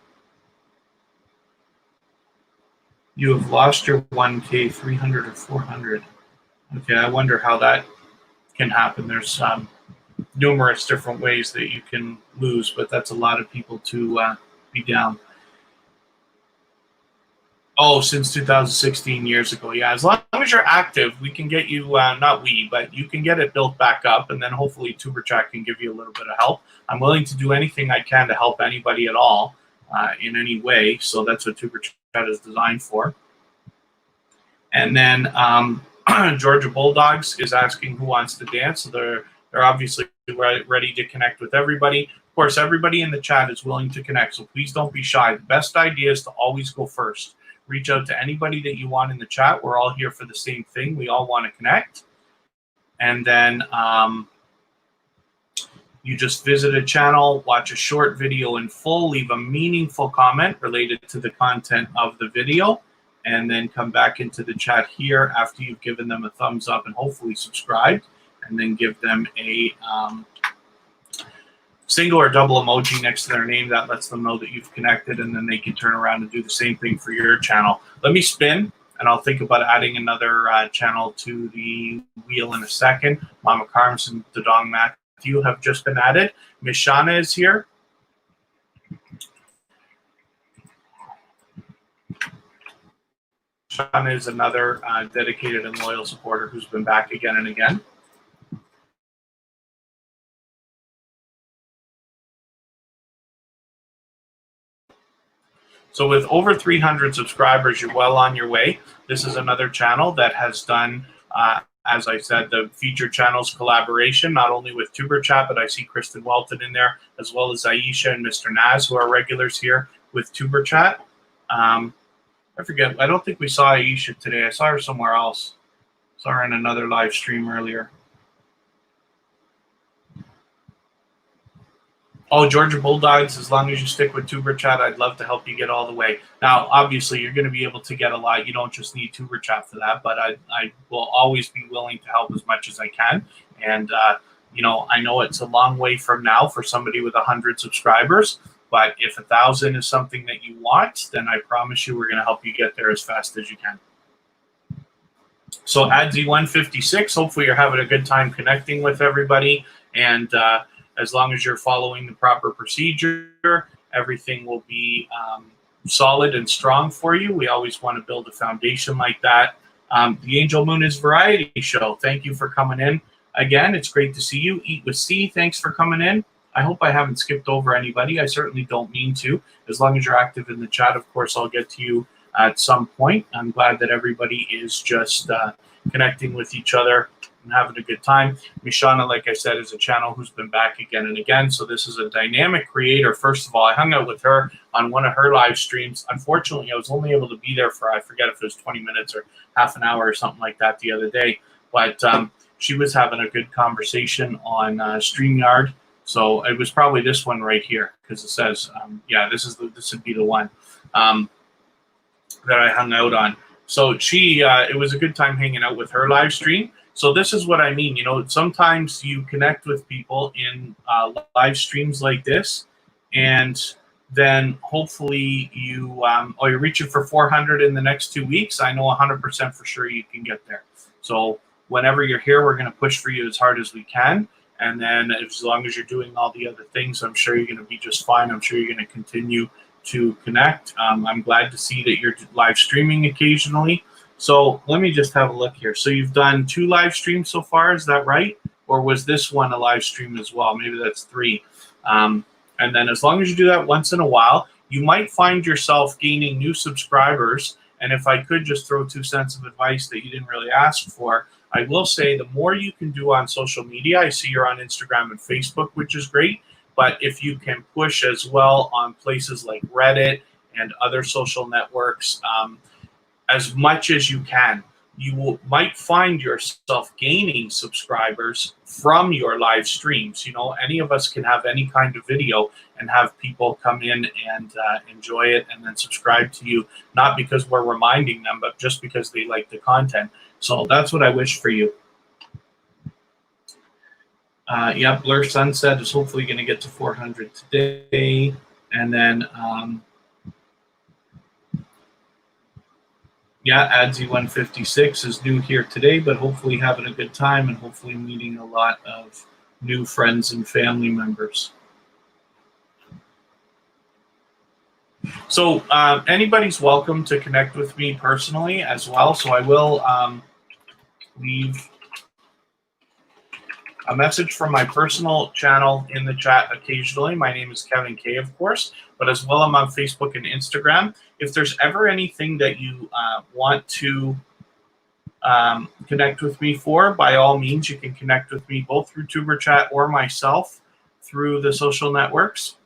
You have lost your 1K, 300 or 400. Okay, I wonder how that can happen. There's numerous different ways that you can lose, but that's a lot of people to be down. Oh, since 2016, years ago. Yeah, as long as you're active, we can get you, not we, but you can get it built back up, and then hopefully Tuber Chat can give you a little bit of help. I'm willing to do anything I can to help anybody at all in any way, so that's what Tuber Chat is designed for. And then Georgia Bulldogs is asking who wants to dance, so they're obviously ready to connect with everybody. Of course, everybody in the chat is willing to connect, so please don't be shy. The best idea is to always go first. Reach out to anybody that you want in the chat. We're all here for the same thing. We all want to connect. And then you just visit a channel, watch a short video in full, leave a meaningful comment related to the content of the video, and then come back into the chat here after you've given them a thumbs up and hopefully subscribed, and then give them a single or double emoji next to their name. That lets them know that you've connected, and then they can turn around and do the same thing for your channel. Let me spin, and I'll think about adding another channel to the wheel in a second. Mama Carms and Dadong Matthew have just been added. Miss Shauna is here. Shauna is another dedicated and loyal supporter who's been back again and again. So with over 300 subscribers, you're well on your way. This is another channel that has done, as I said, the featured channels collaboration, not only with Tuber Chat, but I see Kristen Welton in there, as well as Aisha and Mr. Naz, who are regulars here with Tuber Chat. I forget, I don't think we saw Aisha today. I saw her somewhere else. Saw her in another live stream earlier. Oh, Georgia Bulldogs, as long as you stick with Tuber Chat, I'd love to help you get all the way. Now, obviously, you're going to be able to get a lot. You don't just need Tuber Chat for that, but I will always be willing to help as much as I can. And, I know it's a long way from now for somebody with 100 subscribers, but if 1,000 is something that you want, then I promise you we're going to help you get there as fast as you can. So ADZ156, hopefully you're having a good time connecting with everybody. And as long as you're following the proper procedure, everything will be solid and strong for you. We always want to build a foundation like that. The Angel Moon is Variety Show. Thank you for coming in. Again, it's great to see you. Eat with C, thanks for coming in. I hope I haven't skipped over anybody. I certainly don't mean to. As long as you're active in the chat, of course, I'll get to you at some point. I'm glad that everybody is just connecting with each other and having a good time. Mishana, like I said, is a channel who's been back again and again. So this is a dynamic creator. First of all, I hung out with her on one of her live streams. Unfortunately, I was only able to be there for, I forget if it was 20 minutes or half an hour or something like that the other day. But she was having a good conversation on StreamYard. So it was probably this one right here because it says, yeah, this would be the one. that I hung out on. So it was a good time hanging out with her live stream. So this is what I mean. You know, sometimes you connect with people in live streams like this, and then hopefully you're reaching for 400 in the next 2 weeks. I know 100% for sure you can get there. So whenever you're here, we're going to push for you as hard as we can. And then as long as you're doing all the other things, I'm sure you're going to be just fine. I'm sure you're going to continue to connect. I'm glad to see that you're live streaming occasionally. So let me just have a look here. So you've done 2 live streams so far, is that right? Or was this one a live stream as well? Maybe that's 3. And then as long as you do that once in a while, you might find yourself gaining new subscribers. And if I could just throw 2 cents of advice that you didn't really ask for, I will say the more you can do on social media, I see you're on Instagram and Facebook, which is great. But if you can push as well on places like Reddit and other social networks, as much as you can, you might find yourself gaining subscribers from your live streams. You know, any of us can have any kind of video and have people come in and enjoy it and then subscribe to you, not because we're reminding them, but just because they like the content. So that's what I wish for you. Yeah, Blur Sunset is hopefully going to get to 400 today. And then, yeah, Adzi 156 is new here today, but hopefully having a good time and hopefully meeting a lot of new friends and family members. So anybody's welcome to connect with me personally as well. So I will leave a message from my personal channel in the chat occasionally. My name is Kevin K, of course, but as well I'm on Facebook and Instagram. If there's ever anything that you want to connect with me for, by all means, you can connect with me both through Tuber Chat or myself through the social networks.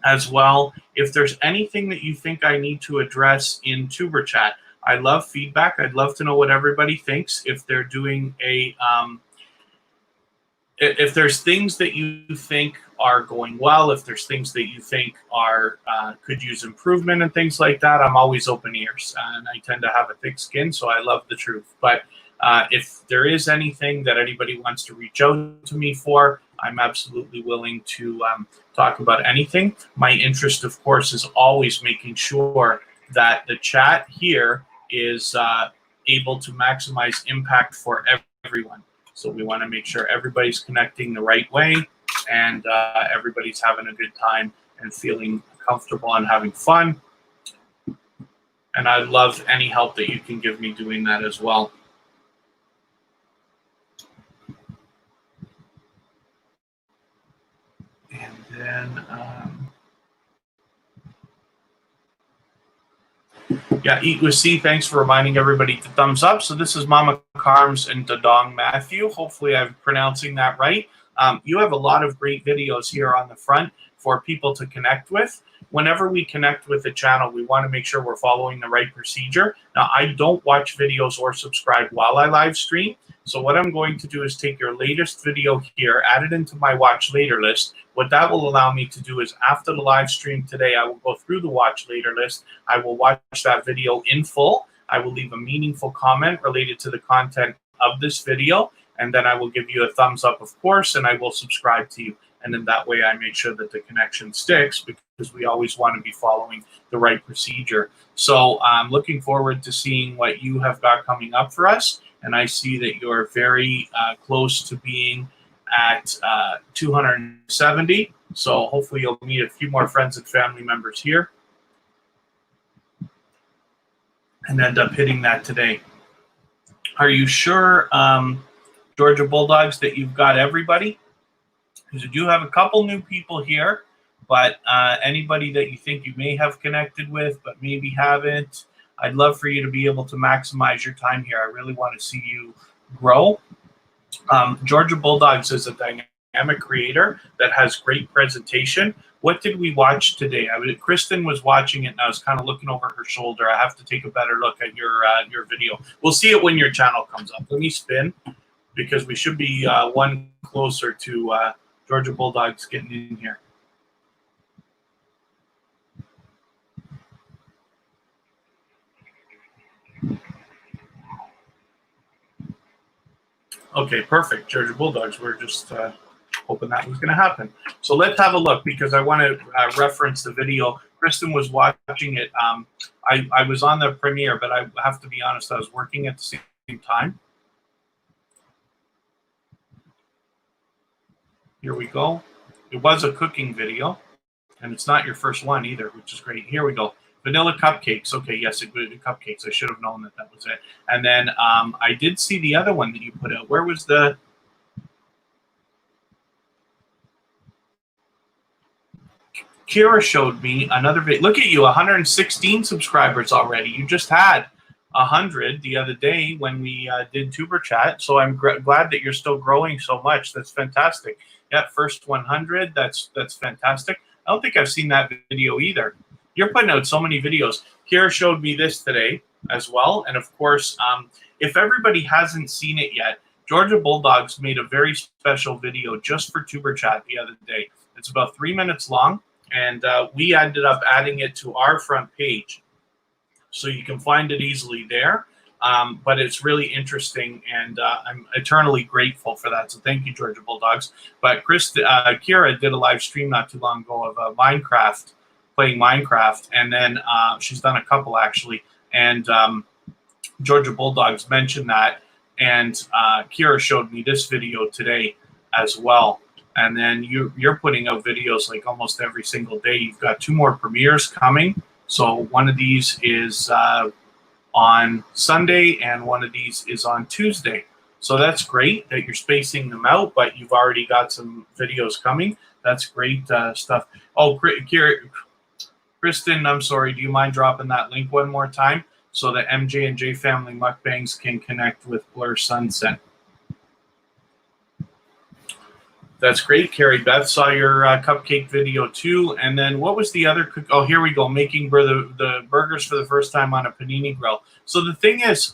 As well, if there's anything that you think I need to address in Tuber Chat, I love feedback. I'd love to know what everybody thinks. If they're doing a if there's things that you think are going well, if there's things that you think are could use improvement and things like that, I'm always open ears, and I tend to have a thick skin, so I love the truth. But if there is anything that anybody wants to reach out to me for, I'm absolutely willing to talk about anything. My interest, of course, is always making sure that the chat here is able to maximize impact for everyone. So we want to make sure everybody's connecting the right way and everybody's having a good time and feeling comfortable and having fun. And I love any help that you can give me doing that as well. And then, yeah, Eat with C, thanks for reminding everybody to thumbs up. So this is Mama Carms and Dadong Matthew. Hopefully I'm pronouncing that right. You have a lot of great videos here on the front for people to connect with. Whenever we connect with the channel, we want to make sure we're following the right procedure. Now, I don't watch videos or subscribe while I live stream. So what I'm going to do is take your latest video here, add it into my watch later list. What that will allow me to do is after the live stream today, I will go through the watch later list. I will watch that video in full. I will leave a meaningful comment related to the content of this video. And then I will give you a thumbs up, of course, and I will subscribe to you. And then that way I make sure that the connection sticks, because we always want to be following the right procedure. So I'm looking forward to seeing what you have got coming up for us. And I see that you're very close to being at 270. So hopefully you'll meet a few more friends and family members here and end up hitting that today. Are you sure, Georgia Bulldogs, that you've got everybody? Because you do have a couple new people here, but anybody that you think you may have connected with but maybe haven't, I'd love for you to be able to maximize your time here. I really want to see you grow. Georgia Bulldogs is a dynamic creator that has great presentation. What did we watch today? Kristen was watching it, and I was kind of looking over her shoulder. I have to take a better look at your video. We'll see it when your channel comes up. Let me spin, because we should be one closer to Georgia Bulldogs getting in here. Okay, perfect. Georgia Bulldogs. We're just hoping that was going to happen. So let's have a look because I want to reference the video. Kristen was watching it. I was on the premiere, but I have to be honest, I was working at the same time. Here we go. It was a cooking video, and it's not your first one either, which is great. Here we go. Vanilla cupcakes. Okay, yes, it was cupcakes. I should have known that that was it. And then I did see the other one that you put out. Where was the... Kira showed me another video. Look at you, 116 subscribers already. You just had 100 the other day when we did Tuber Chat. So I'm glad that you're still growing so much. That's fantastic. Yeah, first 100. That's fantastic. I don't think I've seen that video either. You're putting out so many videos. Kira showed me this today as well. And of course, if everybody hasn't seen it yet, Georgia Bulldogs made a very special video just for Tuber Chat the other day. It's about 3 minutes long. And we ended up adding it to our front page. So you can find it easily there. But it's really interesting, and I'm eternally grateful for that. So thank you, Georgia Bulldogs. But Kira did a live stream not too long ago of Minecraft, playing Minecraft. And then she's done a couple, actually. And Georgia Bulldogs mentioned that. And Kira showed me this video today as well. And then you're putting out videos like almost every single day. You've got 2 more premieres coming. So one of these is on Sunday and one of these is on Tuesday. So that's great that you're spacing them out, but you've already got some videos coming. That's great stuff. Oh, Kristen, I'm sorry. Do you mind dropping that link one more time so that MJ and J Family Mukbangs can connect with Blur Sunset? That's great. Carrie Beth saw your cupcake video too. And then what was the other? Oh, here we go. Making the burgers for the first time on a panini grill. So the thing is,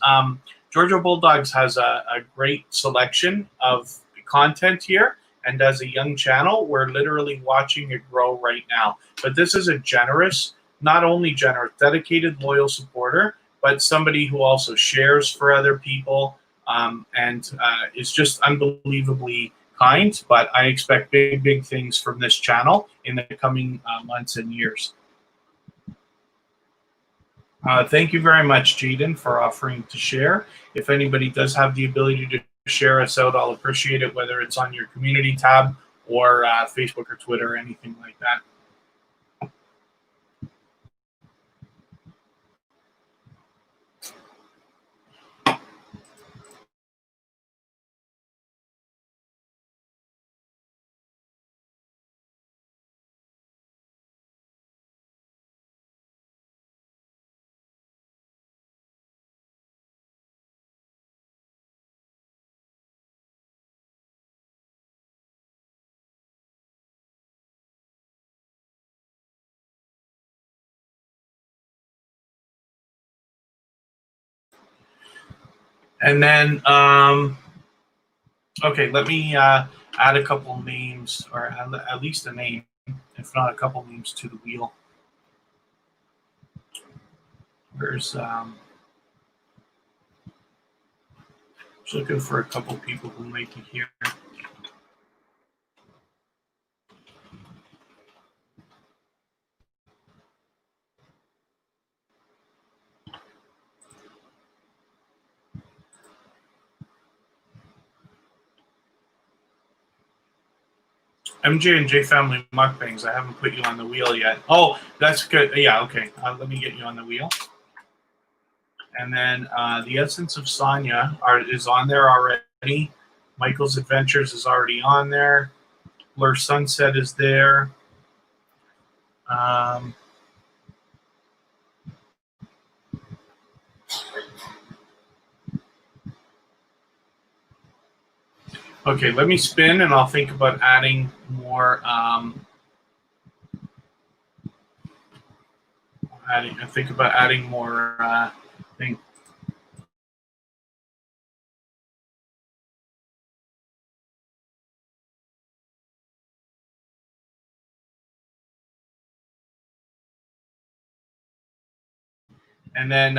Georgia Bulldogs has a great selection of content here. And as a young channel, we're literally watching it grow right now. But this is a generous, not only generous, dedicated, loyal supporter, but somebody who also shares for other people and is just unbelievably kind, but I expect big things from this channel in the coming months and years. Thank you very much, Jaden, for offering to share. If anybody does have the ability to share us out, I'll appreciate it, whether it's on your community tab or Facebook or Twitter or anything like that. And then, okay, let me add a couple names, or at least a name, if not a couple names, to the wheel. There's just looking for a couple people who might be here. MJ and J Family Mukbangs, I haven't put you on the wheel yet. Oh, that's good. Yeah, okay. Let me get you on the wheel. And then The Essence of Sonya is on there already. Michael's Adventures is already on there. Blur Sunset is there. Okay, let me spin and I'll think about adding more. Think about adding more things. And then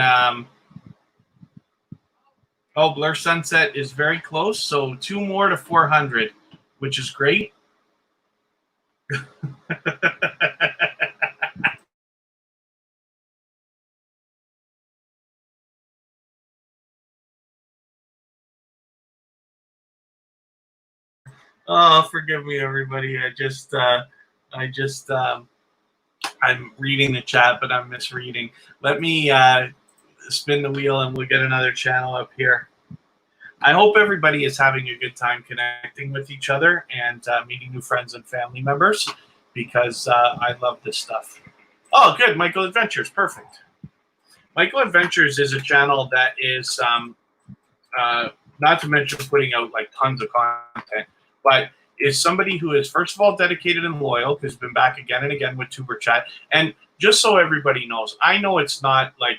Oh, Blur Sunset is very close. So 2 more to 400, which is great. Oh, forgive me, everybody. I'm reading the chat, but I'm misreading. Let me spin the wheel and we'll get another channel up here. I hope everybody is having a good time connecting with each other and meeting new friends and family members, because I love this stuff. Oh, good. Michael Adventures. Perfect. Michael Adventures is a channel that is, not to mention putting out like tons of content, but is somebody who is, first of all, dedicated and loyal, because been back again and again with Tuber Chat. And just so everybody knows, I know it's not like,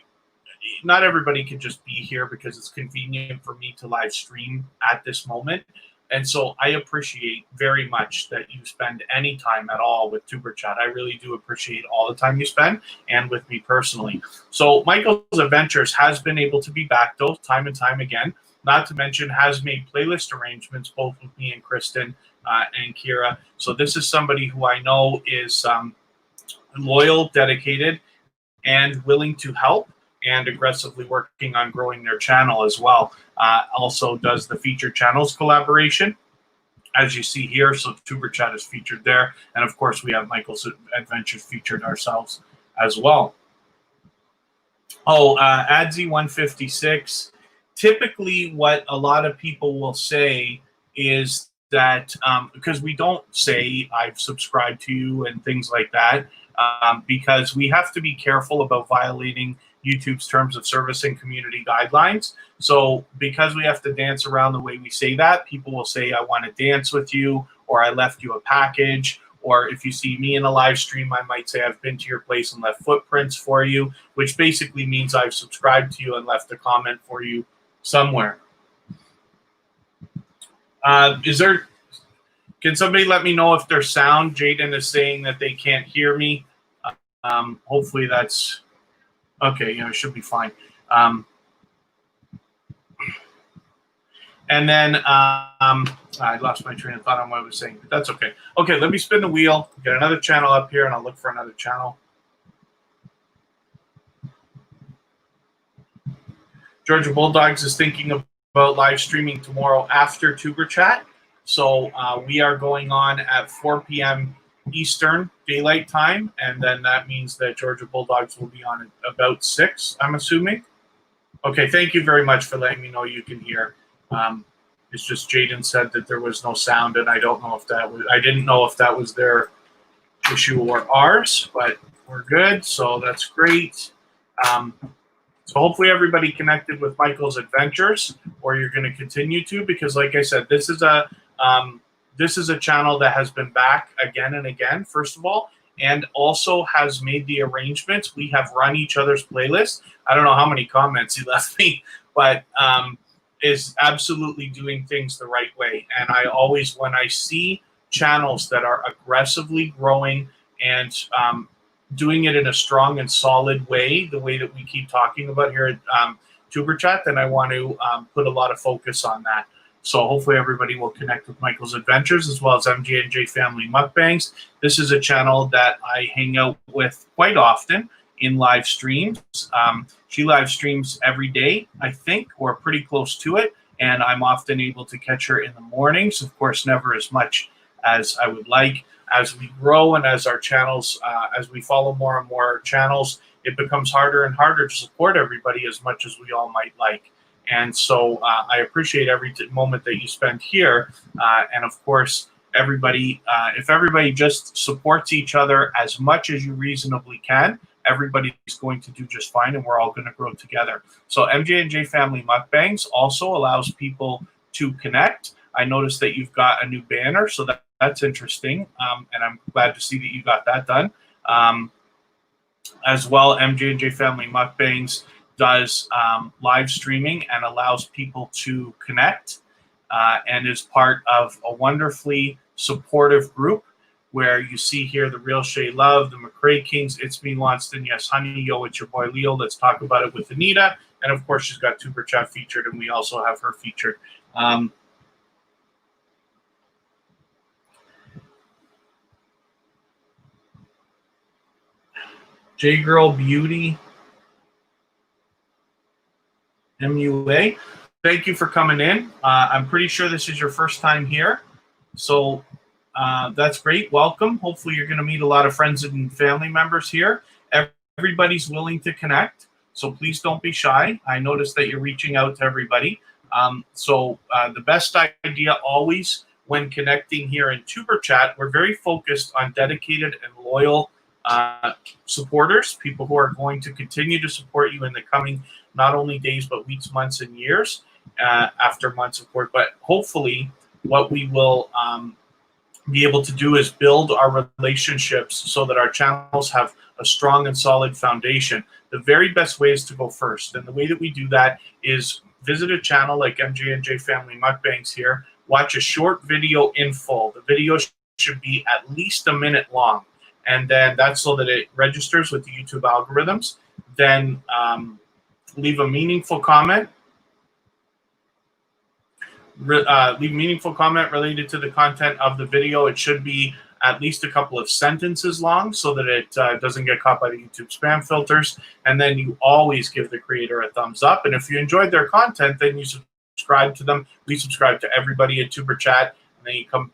not everybody can just be here because it's convenient for me to live stream at this moment. And so I appreciate very much that you spend any time at all with Tuber Chat. I really do appreciate all the time you spend, and with me personally. So Michael's Adventures has been able to be back, though, time and time again. Not to mention has made playlist arrangements both with me and Kristen and Kira. So this is somebody who I know is loyal, dedicated, and willing to help, and aggressively working on growing their channel as well. Also does the featured channels collaboration, as you see here. So Tuber Chat is featured there. And of course, we have Michael's Adventures featured ourselves as well. Oh, Adzi156. Typically, what a lot of people will say is that, because we don't say I've subscribed to you and things like that, because we have to be careful about violating YouTube's terms of service and community guidelines. So because we have to dance around the way we say that, people will say, I want to dance with you, or I left you a package. Or if you see me in a live stream, I might say I've been to your place and left footprints for you, which basically means I've subscribed to you and left a comment for you somewhere. Can somebody let me know if there's sound? Jaden is saying that they can't hear me. Hopefully that's okay. Yeah, it should be fine. And then I lost my train of thought on what I was saying, but that's okay. Okay, let me spin the wheel, get another channel up here, and I'll look for another channel. Georgia Bulldogs is thinking about live streaming tomorrow after Tuber Chat. So we are going on at 4 p.m. Eastern Daylight Time, and then that means that Georgia Bulldogs will be on at about 6, I'm assuming. Okay, thank you very much for letting me know you can hear. It's just Jaden said that there was no sound, and I don't know if that was, I didn't know if that was their issue or ours, but we're good, so that's great. So hopefully everybody connected with Michael's Adventures, or you're going to continue to, because like I said, this is a channel that has been back again and again, first of all, and also has made the arrangements. We have run each other's playlists. I don't know how many comments he left me, but is absolutely doing things the right way. And I always, when I see channels that are aggressively growing and doing it in a strong and solid way, the way that we keep talking about here at Tuber Chat, then I want to put a lot of focus on that. So hopefully everybody will connect with Michael's Adventures, as well as MJ&J Family Mukbangs. This is a channel that I hang out with quite often in live streams. She live streams every day, I think, or pretty close to it, and I'm often able to catch her in the mornings. Of course, never as much as I would like. As we grow and as our channels, as we follow more and more channels, it becomes harder and harder to support everybody as much as we all might like. And so I appreciate every moment that you spend here. And of course, everybody, if everybody just supports each other as much as you reasonably can, everybody's going to do just fine, and we're all going to grow together. So MJ&J Family Mukbangs also allows people to connect. I noticed that you've got a new banner, so that's interesting, and I'm glad to see that you got that done. As well, MJ&J Family Mukbangs does live streaming and allows people to connect, and is part of a wonderfully supportive group where you see here the Real Shay Love, the McRae Kings, It's Me Wanston, Yes Honey, Yo, it's your boy Leo, Let's Talk About It with Anita, And of course, she's got Tuber Chat featured, and we also have her featured. J Girl Beauty MUA. Thank you for coming in. I'm pretty sure this is your first time here. So that's great. Welcome. Hopefully you're going to meet a lot of friends and family members here. Everybody's willing to connect, so please don't be shy. I noticed that you're reaching out to everybody. The best idea always when connecting here in Tuber Chat, we're very focused on dedicated and loyal supporters, people who are going to continue to support you in the coming not only days, but weeks, months, and years after months of work. But hopefully what we will be able to do is build our relationships so that our channels have a strong and solid foundation. The very best way is to go first. And the way that we do that is visit a channel like MJ&J Family Mukbangs here, watch a short video in full. The video should be at least a minute long. And then that's so that it registers with the YouTube algorithms. Then leave a meaningful comment. Leave meaningful comment related to the content of the video. It should be at least a couple of sentences long so that it doesn't get caught by the YouTube spam filters. And then you always give the creator a thumbs up. And if you enjoyed their content, then you subscribe to them. We subscribe to everybody at Tuber Chat. And then you come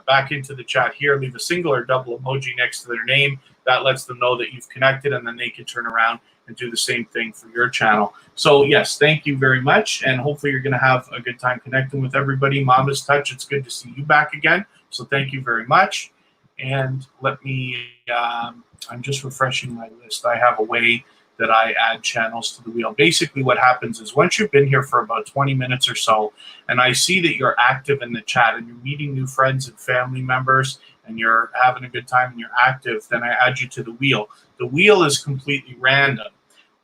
back into the chat here, leave a single or double emoji next to their name. That lets them know that you've connected, and then they can turn around and do the same thing for your channel. So yes, thank you very much, and hopefully you're going to have a good time connecting with everybody. Mama's Touch, it's good to see you back again, so thank you very much. And let me, I'm just refreshing my list. I have a way that I add channels to the wheel. Basically what happens is once you've been here for about 20 minutes or so, and I see that you're active in the chat and you're meeting new friends and family members, and you're having a good time and you're active, then I add you to the wheel. The wheel is completely random.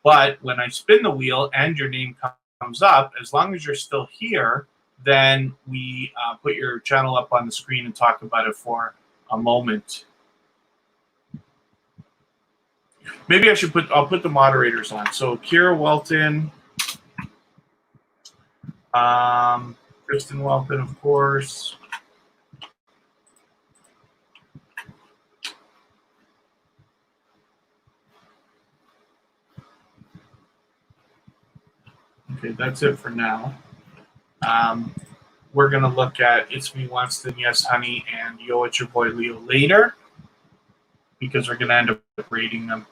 But when I spin the wheel and your name comes up, as long as you're still here, then we put your channel up on the screen and talk about it for a moment. Maybe I should I'll put the moderators on. So Kira Welton, Kristen Welton, of course. Okay, that's it for now. We're going to look at It's Me Winston, Yes Honey, and Yo, It's Your Boy Leo later, because we're going to end up rating them.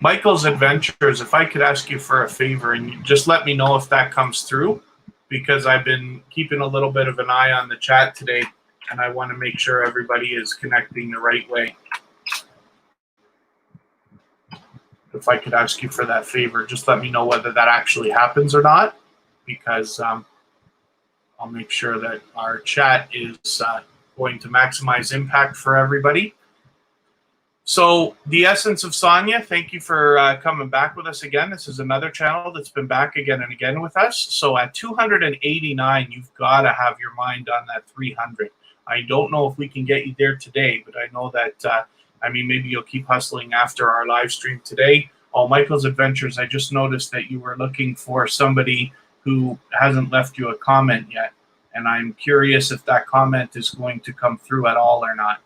Michael's Adventures, if I could ask you for a favor, and you just let me know if that comes through, because I've been keeping a little bit of an eye on the chat today, and I want to make sure everybody is connecting the right way. If I could ask you for that favor, just let me know whether that actually happens or not, because I'll make sure that our chat is going to maximize impact for everybody. So The Essence of Sonia, thank you for coming back with us again. This is another channel that's been back again and again with us. So at 289, you've got to have your mind on that 300. I don't know if we can get you there today, but I know that, I mean, maybe you'll keep hustling after our live stream today. Oh, Michael's Adventures, I just noticed that you were looking for somebody who hasn't left you a comment yet. And I'm curious if that comment is going to come through at all or not.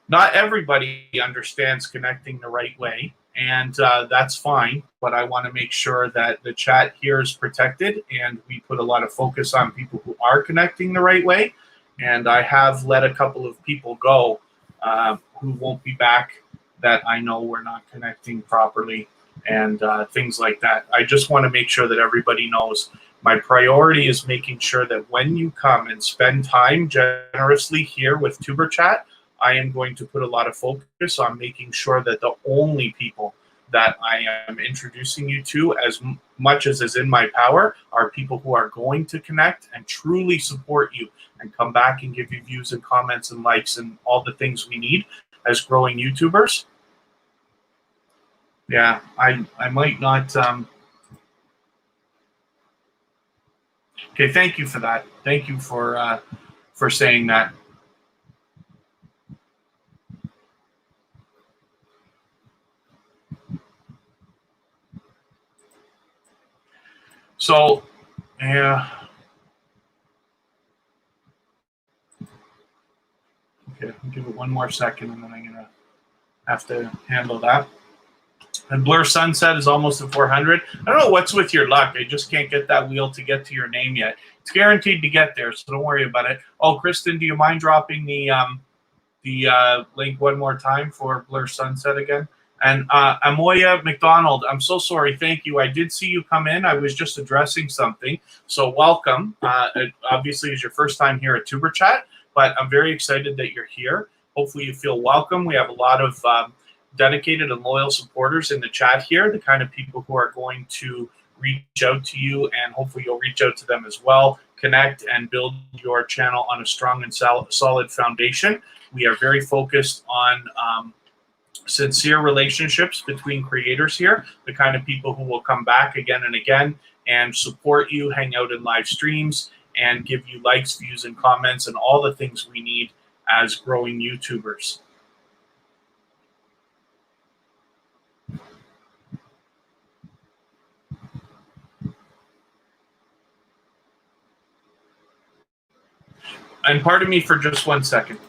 Not everybody understands connecting the right way, and that's fine, but I want to make sure that the chat here is protected and we put a lot of focus on people who are connecting the right way. And I have let a couple of people go who won't be back that I know we're not connecting properly and things like that. I just want to make sure that everybody knows my priority is making sure that when you come and spend time generously here with Tuber Chat, I am going to put a lot of focus on making sure that the only people that I am introducing you to, as much as is in my power, are people who are going to connect and truly support you and come back and give you views and comments and likes and all the things we need as growing YouTubers. Yeah, I might not. Okay, thank you for that. Thank you for saying that. So, yeah. Okay, I'll give it one more second, and then I'm gonna have to handle that. And Blur Sunset is almost at 400. I don't know what's with your luck. I just can't get that wheel to get to your name yet. It's guaranteed to get there, so don't worry about it. Oh, Kristen, do you mind dropping the link one more time for Blur Sunset again? And Amoya McDonald, I'm so sorry. Thank you. I did see you come in. I was just addressing something. So welcome. It obviously is your first time here at Tuber Chat, but I'm very excited that you're here. Hopefully you feel welcome. We have a lot of dedicated and loyal supporters in the chat here, the kind of people who are going to reach out to you, and hopefully you'll reach out to them as well, connect and build your channel on a strong and solid foundation. We are very focused on sincere relationships between creators here, the kind of people who will come back again and again and support you, hang out in live streams, and give you likes, views, and comments, and all the things we need as growing YouTubers. And pardon me for just 1 second.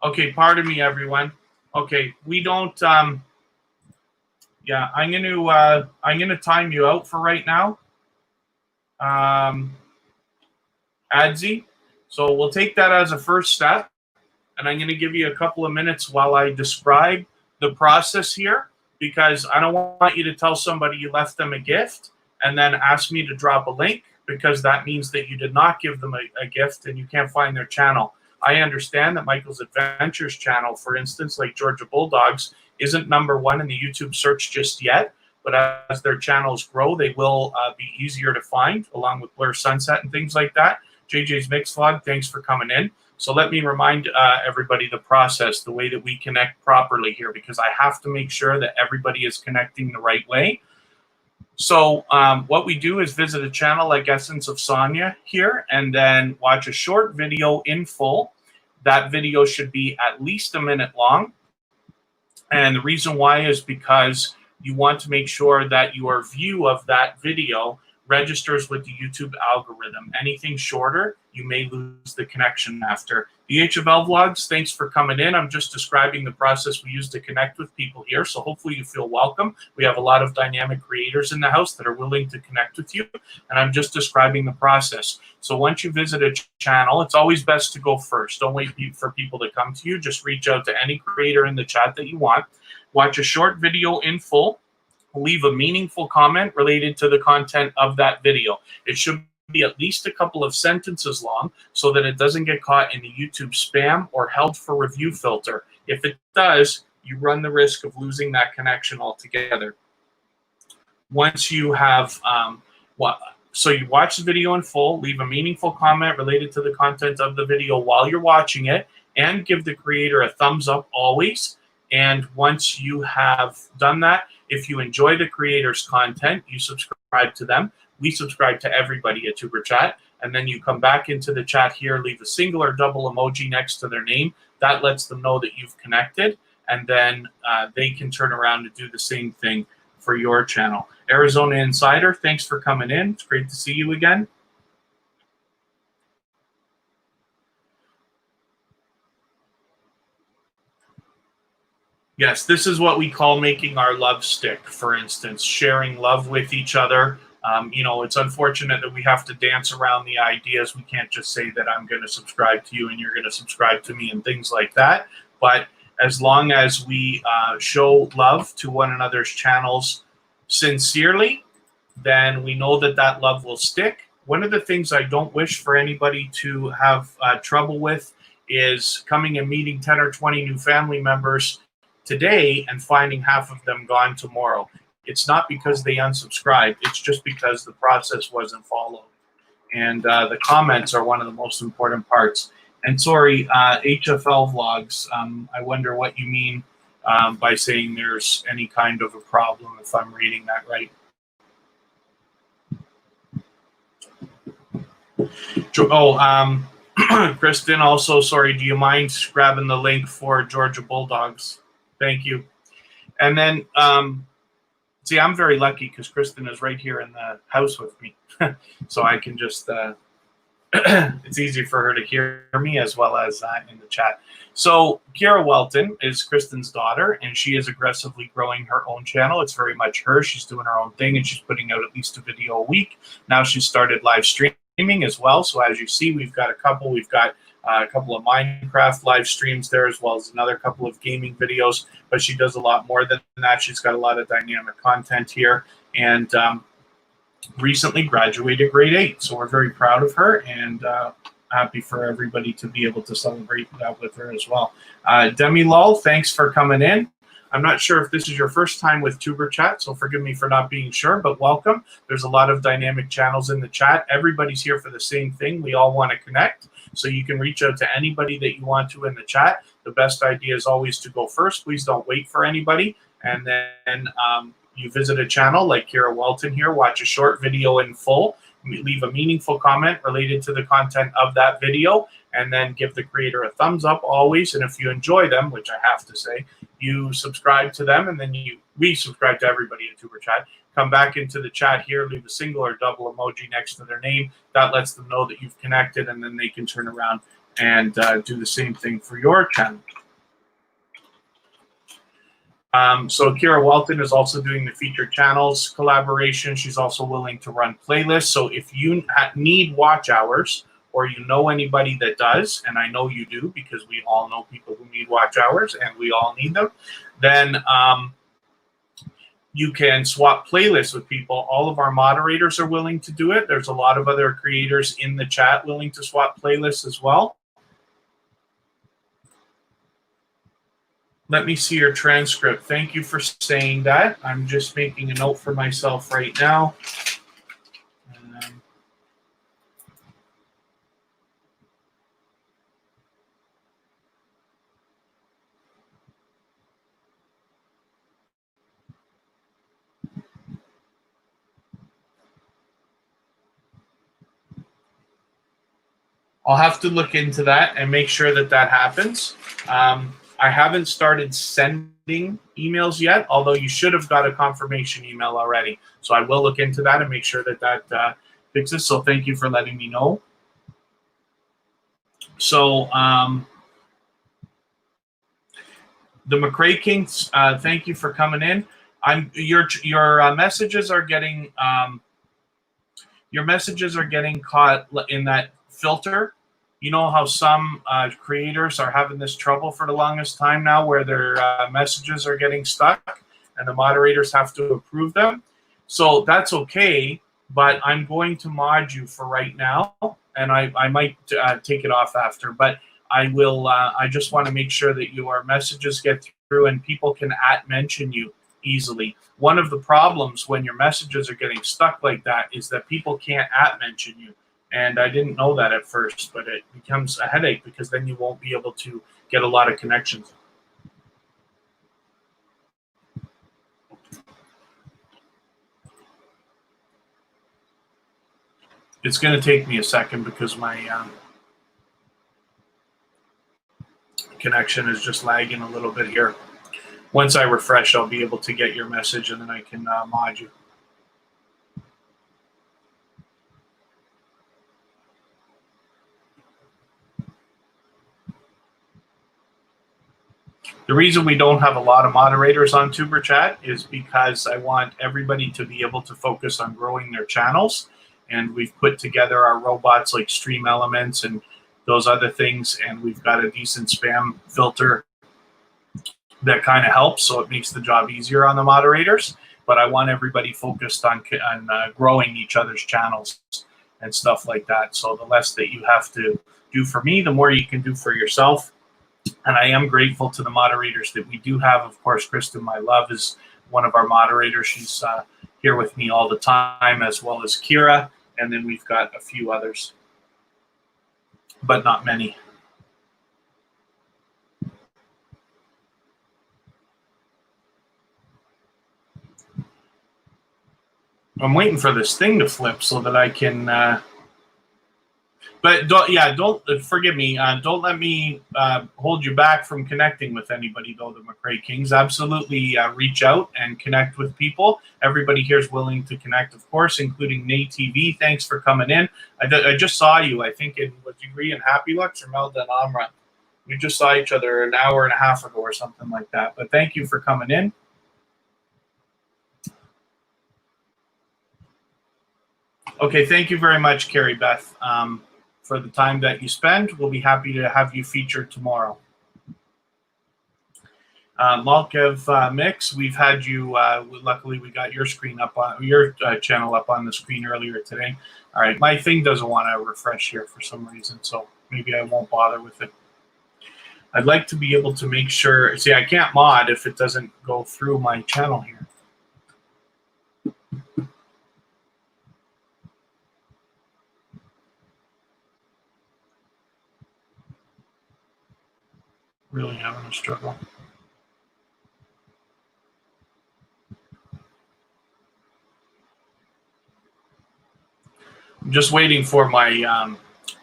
Okay, pardon me, everyone. Okay, we don't. Yeah, I'm gonna time you out for right now. Adzi. So we'll take that as a first step, and I'm gonna give you a couple of minutes while I describe the process here, because I don't want you to tell somebody you left them a gift and then ask me to drop a link, because that means that you did not give them a gift and you can't find their channel. I understand that Michael's Adventures channel, for instance, like Georgia Bulldogs, isn't #1 in the YouTube search just yet, but as their channels grow, they will be easier to find, along with Blur Sunset and things like that. JJ's Mix Vlog, thanks for coming in. So let me remind everybody the process, the way that we connect properly here, because I have to make sure that everybody is connecting the right way. So what we do is visit a channel like Essence of Sonia here, and then watch a short video in full. That video should be at least a minute long. And the reason why is because you want to make sure that your view of that video registers with the YouTube algorithm. Anything shorter, you may lose the connection after. The HFL Vlogs, thanks for coming in. I'm just describing the process we use to connect with people here, so hopefully you feel welcome. We have a lot of dynamic creators in the house that are willing to connect with you, and I'm just describing the process. So once you visit a channel, it's always best to go first. Don't wait for people to come to you. Just reach out to any creator in the chat that you want. Watch a short video in full. Leave a meaningful comment related to the content of that video. It should be at least a couple of sentences long so that it doesn't get caught in the YouTube spam or held for review filter. If it does, you run the risk of losing that connection altogether. Once you have, so you watch the video in full, leave a meaningful comment related to the content of the video while you're watching it, and give the creator a thumbs up always. And once you have done that, if you enjoy the creator's content, you subscribe to them. We subscribe to everybody at Tuber Chat. And then you come back into the chat here, leave a single or double emoji next to their name. That lets them know that you've connected. And then they can turn around and do the same thing for your channel. Arizona Insider, thanks for coming in. It's great to see you again. Yes, this is what we call making our love stick, for instance, sharing love with each other. You know, it's unfortunate that we have to dance around the ideas. We can't just say that I'm going to subscribe to you and you're going to subscribe to me and things like that. But as long as we show love to one another's channels sincerely, then we know that that love will stick. One of the things I don't wish for anybody to have trouble with is coming and meeting 10 or 20 new family members today and finding half of them gone tomorrow. It's not because they unsubscribed. It's just because the process wasn't followed. And the comments are one of the most important parts. And sorry, HFL vlogs, I wonder what you mean by saying there's any kind of a problem, if I'm reading that right. Oh, Kristen, also, sorry, do you mind grabbing the link for Georgia Bulldogs? Thank you. And then, see, I'm very lucky because Kristen is right here in the house with me. So I can just, it's easy for her to hear me as well as in the chat. So Kira Welton is Kristen's daughter, and she is aggressively growing her own channel. It's very much her. She's doing her own thing, and she's putting out at least a video a week. Now she's started live streaming as well. So as you see, we've got a couple. We've got a couple of Minecraft live streams there, as well as another couple of gaming videos. But she does a lot more than that. She's got a lot of dynamic content here, and recently graduated grade 8. So we're very proud of her, and happy for everybody to be able to celebrate that with her as well. Demi Lull, thanks for coming in. I'm not sure if this is your first time with Tuber Chat, so forgive me for not being sure, but welcome. There's a lot of dynamic channels in the chat. Everybody's here for the same thing. We all want to connect, so you can reach out to anybody that you want to in the chat. The best idea is always to go first. Please don't wait for anybody. And then you visit a channel like Kira Welton here, watch a short video in full, leave a meaningful comment related to the content of that video, and then give the creator a thumbs up always. And if you enjoy them, which I have to say, you subscribe to them, and then we subscribe to everybody in Tuber Chat. Come back into the chat here, leave a single or double emoji next to their name. That lets them know that you've connected, and then they can turn around and do the same thing for your channel. So Kira Welton is also doing the featured channels collaboration. She's also willing to run playlists. So if you need watch hours, or you know anybody that does, and I know you do because we all know people who need watch hours and we all need them, then you can swap playlists with people. All of our moderators are willing to do it. There's a lot of other creators in the chat willing to swap playlists as well. Let me see your transcript. Thank you for saying that. I'm just making a note for myself right now. I'll have to look into that and make sure that that happens. I haven't started sending emails yet, although you should have got a confirmation email already. So I will look into that and make sure that that fixes. So thank you for letting me know. So the McRae Kings, thank you for coming in. Your messages are getting caught in that filter. You know how some creators are having this trouble for the longest time now, where their messages are getting stuck and the moderators have to approve them. So that's okay, but I'm going to mod you for right now, and I might take it off after. But I will. I just want to make sure that your messages get through and people can @mention you easily. One of the problems when your messages are getting stuck like that is that people can't @mention you. And I didn't know that at first, but it becomes a headache because then you won't be able to get a lot of connections. It's going to take me a second because my connection is just lagging a little bit here. Once I refresh, I'll be able to get your message, and then I can mod you. The reason we don't have a lot of moderators on Tuber Chat is because I want everybody to be able to focus on growing their channels. And we've put together our robots like Stream Elements and those other things. And we've got a decent spam filter that kind of helps. So it makes the job easier on the moderators. But I want everybody focused on growing each other's channels and stuff like that. So the less that you have to do for me, the more you can do for yourself. And I am grateful to the moderators that we do have. Of course, Kristen, my love, is one of our moderators. She's here with me all the time, as well as Kira. and then we've got a few others, but not many. I'm waiting for this thing to flip so that I can. But don't forgive me. Don't let me hold you back from connecting with anybody, though. The McRae Kings, absolutely reach out and connect with people. Everybody here is willing to connect, of course, including Nate TV. Thanks for coming in. I just saw you. I think in was you in Happy Lux or Melda and Amra. We just saw each other an hour and a half ago or something like that. But thank you for coming in. Okay, thank you very much, Carrie Beth, for the time that you spend. We'll be happy to have you featured tomorrow. Malkev Mix, we've had you. Luckily, we got your screen up on your channel up on the screen earlier today. All right, my thing doesn't want to refresh here for some reason, so maybe I won't bother with it. I'd like to be able to make sure. See, I can't mod if it doesn't go through my channel here. Really having a struggle. I'm just waiting for my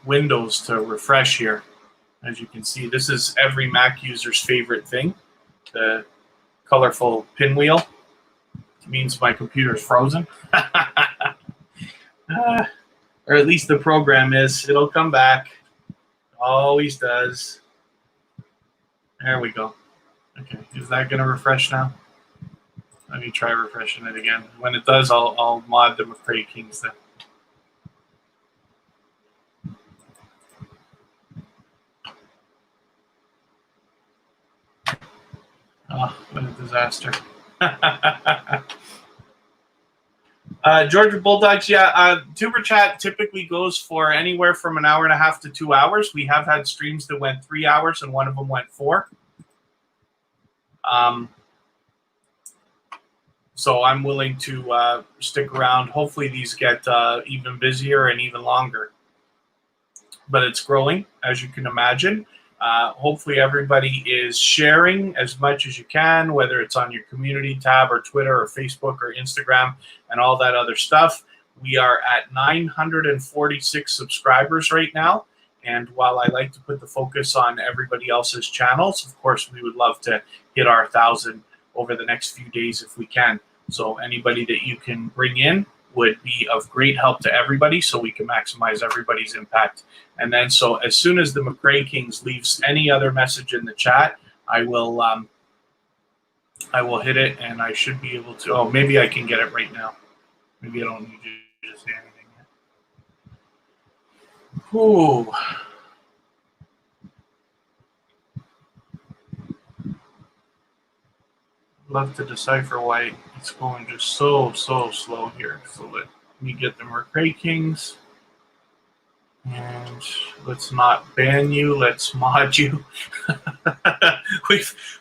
Windows to refresh here. As you can see, this is every Mac user's favorite thing, the colorful pinwheel. It means my computer's frozen. Or at least the program is. It'll come back. Always does. There we go. Okay, is that going to refresh now? Let me try refreshing it again. When it does, I'll mod the McRae Kings then. Oh, what a disaster. Georgia Bulldogs, yeah. Tuber Chat typically goes for anywhere from an hour and a half to 2 hours. We have had streams that went 3 hours and one of them went 4. So I'm willing to stick around. Hopefully these get even busier and even longer. But it's growing, as you can imagine. Hopefully everybody is sharing as much as you can, whether it's on your community tab or Twitter or Facebook or Instagram and all that other stuff. We are at 946 subscribers right now. And while I like to put the focus on everybody else's channels, of course, we would love to hit our 1,000 over the next few days if we can. So anybody that you can bring in would be of great help to everybody so we can maximize everybody's impact. And then so as soon as the McRae Kings leaves any other message in the chat, I will hit it and I should be able to. Oh, maybe I can get it right now. Maybe I don't need you to say anything yet. Ooh. Love to decipher why it's going just so slow here. So let me get the McRae Kings. And let's not ban you. Let's mod you.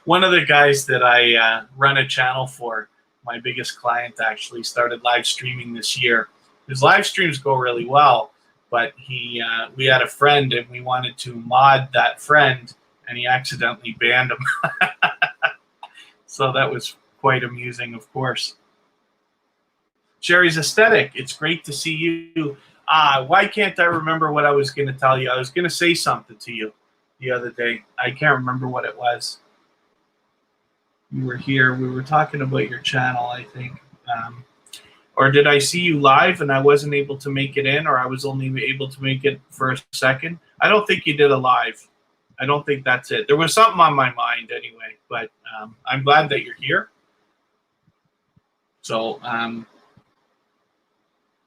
One of the guys that I run a channel for, my biggest client, actually started live streaming this year. His live streams go really well, but we had a friend and we wanted to mod that friend, and he accidentally banned him. So that was quite amusing, of course. Sherry's Aesthetic, it's great to see you. Why can't I remember what I was going to tell you? I was going to say something to you the other day. I can't remember what it was. You were here. We were talking about your channel, I think. Or did I see you live and I wasn't able to make it in, or I was only able to make it for a second? I don't think you did a live. I don't think that's it. There was something on my mind anyway, but I'm glad that you're here. So,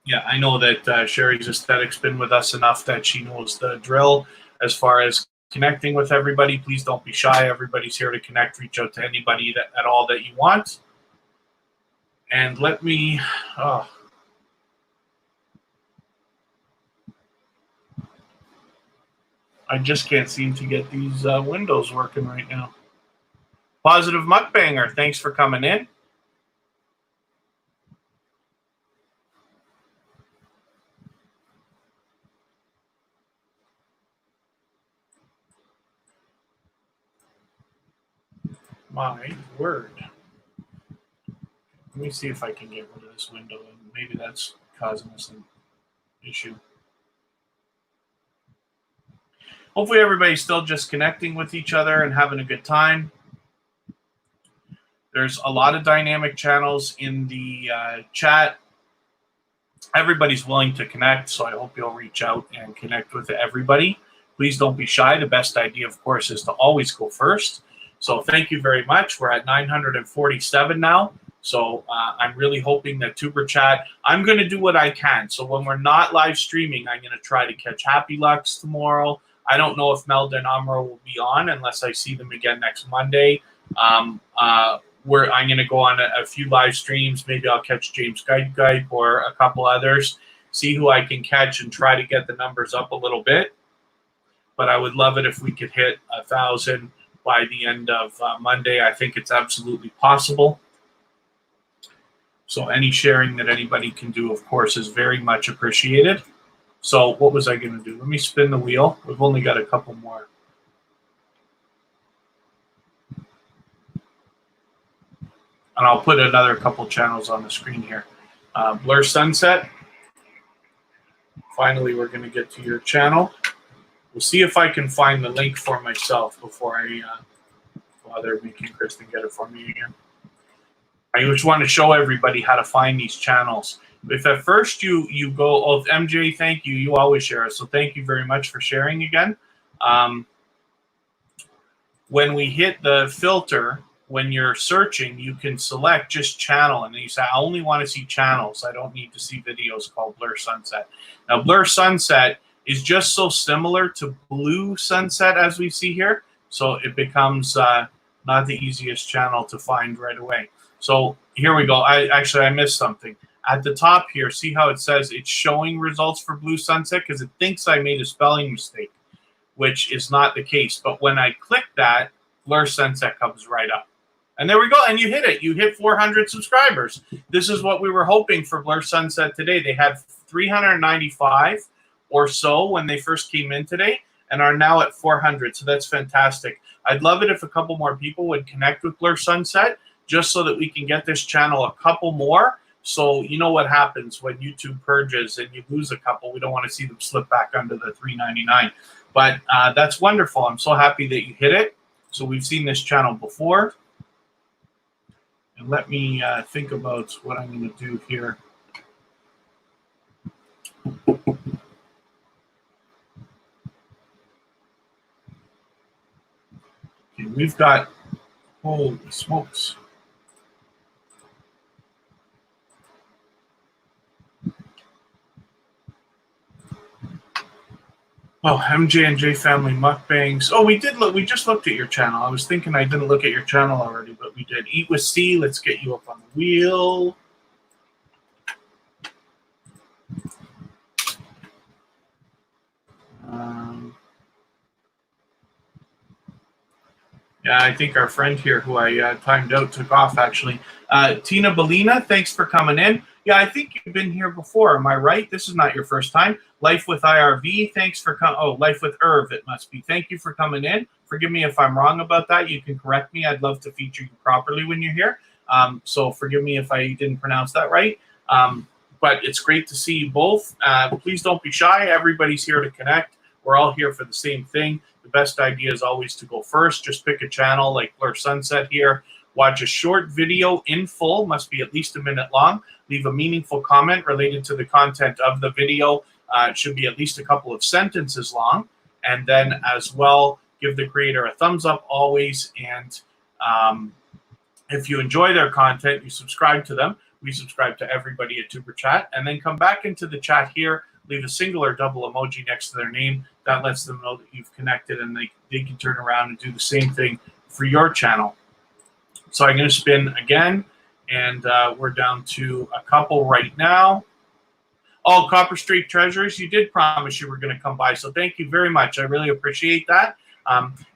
yeah, I know that Sherry's Aesthetic's been with us enough that she knows the drill as far as connecting with everybody. Please don't be shy. Everybody's here to connect. Reach out to anybody at all that you want. And let me... I just can't seem to get these windows working right now. Positive Mukbanger, thanks for coming in. my word. Let me see if I can get rid of this window, and maybe that's causing us an issue. Hopefully everybody's still just connecting with each other and having a good time. There's a lot of dynamic channels in the chat. Everybody's willing to connect, so I hope you'll reach out and connect with everybody. Please don't be shy. The best idea, of course, is to always go first. So thank you very much. We're at 947 now. So I'm really hoping that Tuber Chat, I'm going to do what I can. So when we're not live streaming, I'm going to try to catch Happy Lux tomorrow. I don't know if Melda and Amro will be on unless I see them again next Monday. I'm going to go on a few live streams. Maybe I'll catch James Guype or a couple others, see who I can catch and try to get the numbers up a little bit. But I would love it if we could hit 1,000 by the end of Monday. I think it's absolutely possible. So any sharing that anybody can do, of course, is very much appreciated. So what was I going to do? Let me spin the wheel. We've only got a couple more. And I'll put another couple channels on the screen here. Blur Sunset. Finally, we're going to get to your channel. We'll see if I can find the link for myself before I bother making Kristen get it for me again. I just want to show everybody how to find these channels. If at first you go, oh, MJ, thank you. You always share it. So thank you very much for sharing again. When we hit the filter, when you're searching, you can select just channel. And then you say, I only want to see channels. I don't need to see videos called Blur Sunset. Now, Blur Sunset is just so similar to Blue Sunset as we see here. So it becomes not the easiest channel to find right away. So here we go. I missed something. At the top here, see how it says it's showing results for Blue Sunset? Because it thinks I made a spelling mistake, which is not the case. But when I click that, Blur Sunset comes right up. And there we go. And you hit it. You hit 400 subscribers. This is what we were hoping for Blur Sunset today. They had 395 or so when they first came in today and are now at 400. So that's fantastic. I'd love it if a couple more people would connect with Blur Sunset just so that we can get this channel a couple more. So you know what happens when YouTube purges and you lose a couple. We don't want to see them slip back under the 399. But that's wonderful. I'm so happy that you hit it. So we've seen this channel before. And let me think about what I'm going to do here. Okay, we've got, holy smokes. Oh, MJ and J Family Mukbangs. Oh, we did look. We just looked at your channel. I was thinking I didn't look at your channel already, but we did. Eat with C. Let's get you up on the wheel. Yeah, I think our friend here who I timed out took off, actually. Tina Belina, thanks for coming in. Yeah, I think you've been here before. Am I right? This is not your first time. Life with IRV, thanks for coming. Oh, Life with Irv, it must be. Thank you for coming in. Forgive me if I'm wrong about that. You can correct me. I'd love to feature you properly when you're here. So forgive me if I didn't pronounce that right. But it's great to see you both. Please don't be shy. Everybody's here to connect. We're all here for the same thing. The best idea is always to go first. Just pick a channel like Blur Sunset here. Watch a short video in full, must be at least a minute long. Leave a meaningful comment related to the content of the video. It should be at least a couple of sentences long. And then as well, give the creator a thumbs up always. And if you enjoy their content, you subscribe to them. We subscribe to everybody at Tuber Chat. And then come back into the chat here. Leave a single or double emoji next to their name. That lets them know that you've connected, and they can turn around and do the same thing for your channel. So I'm going to spin again, and we're down to a couple right now. Oh, Copper Street Treasures, you did promise you were going to come by, so thank you very much. I really appreciate that.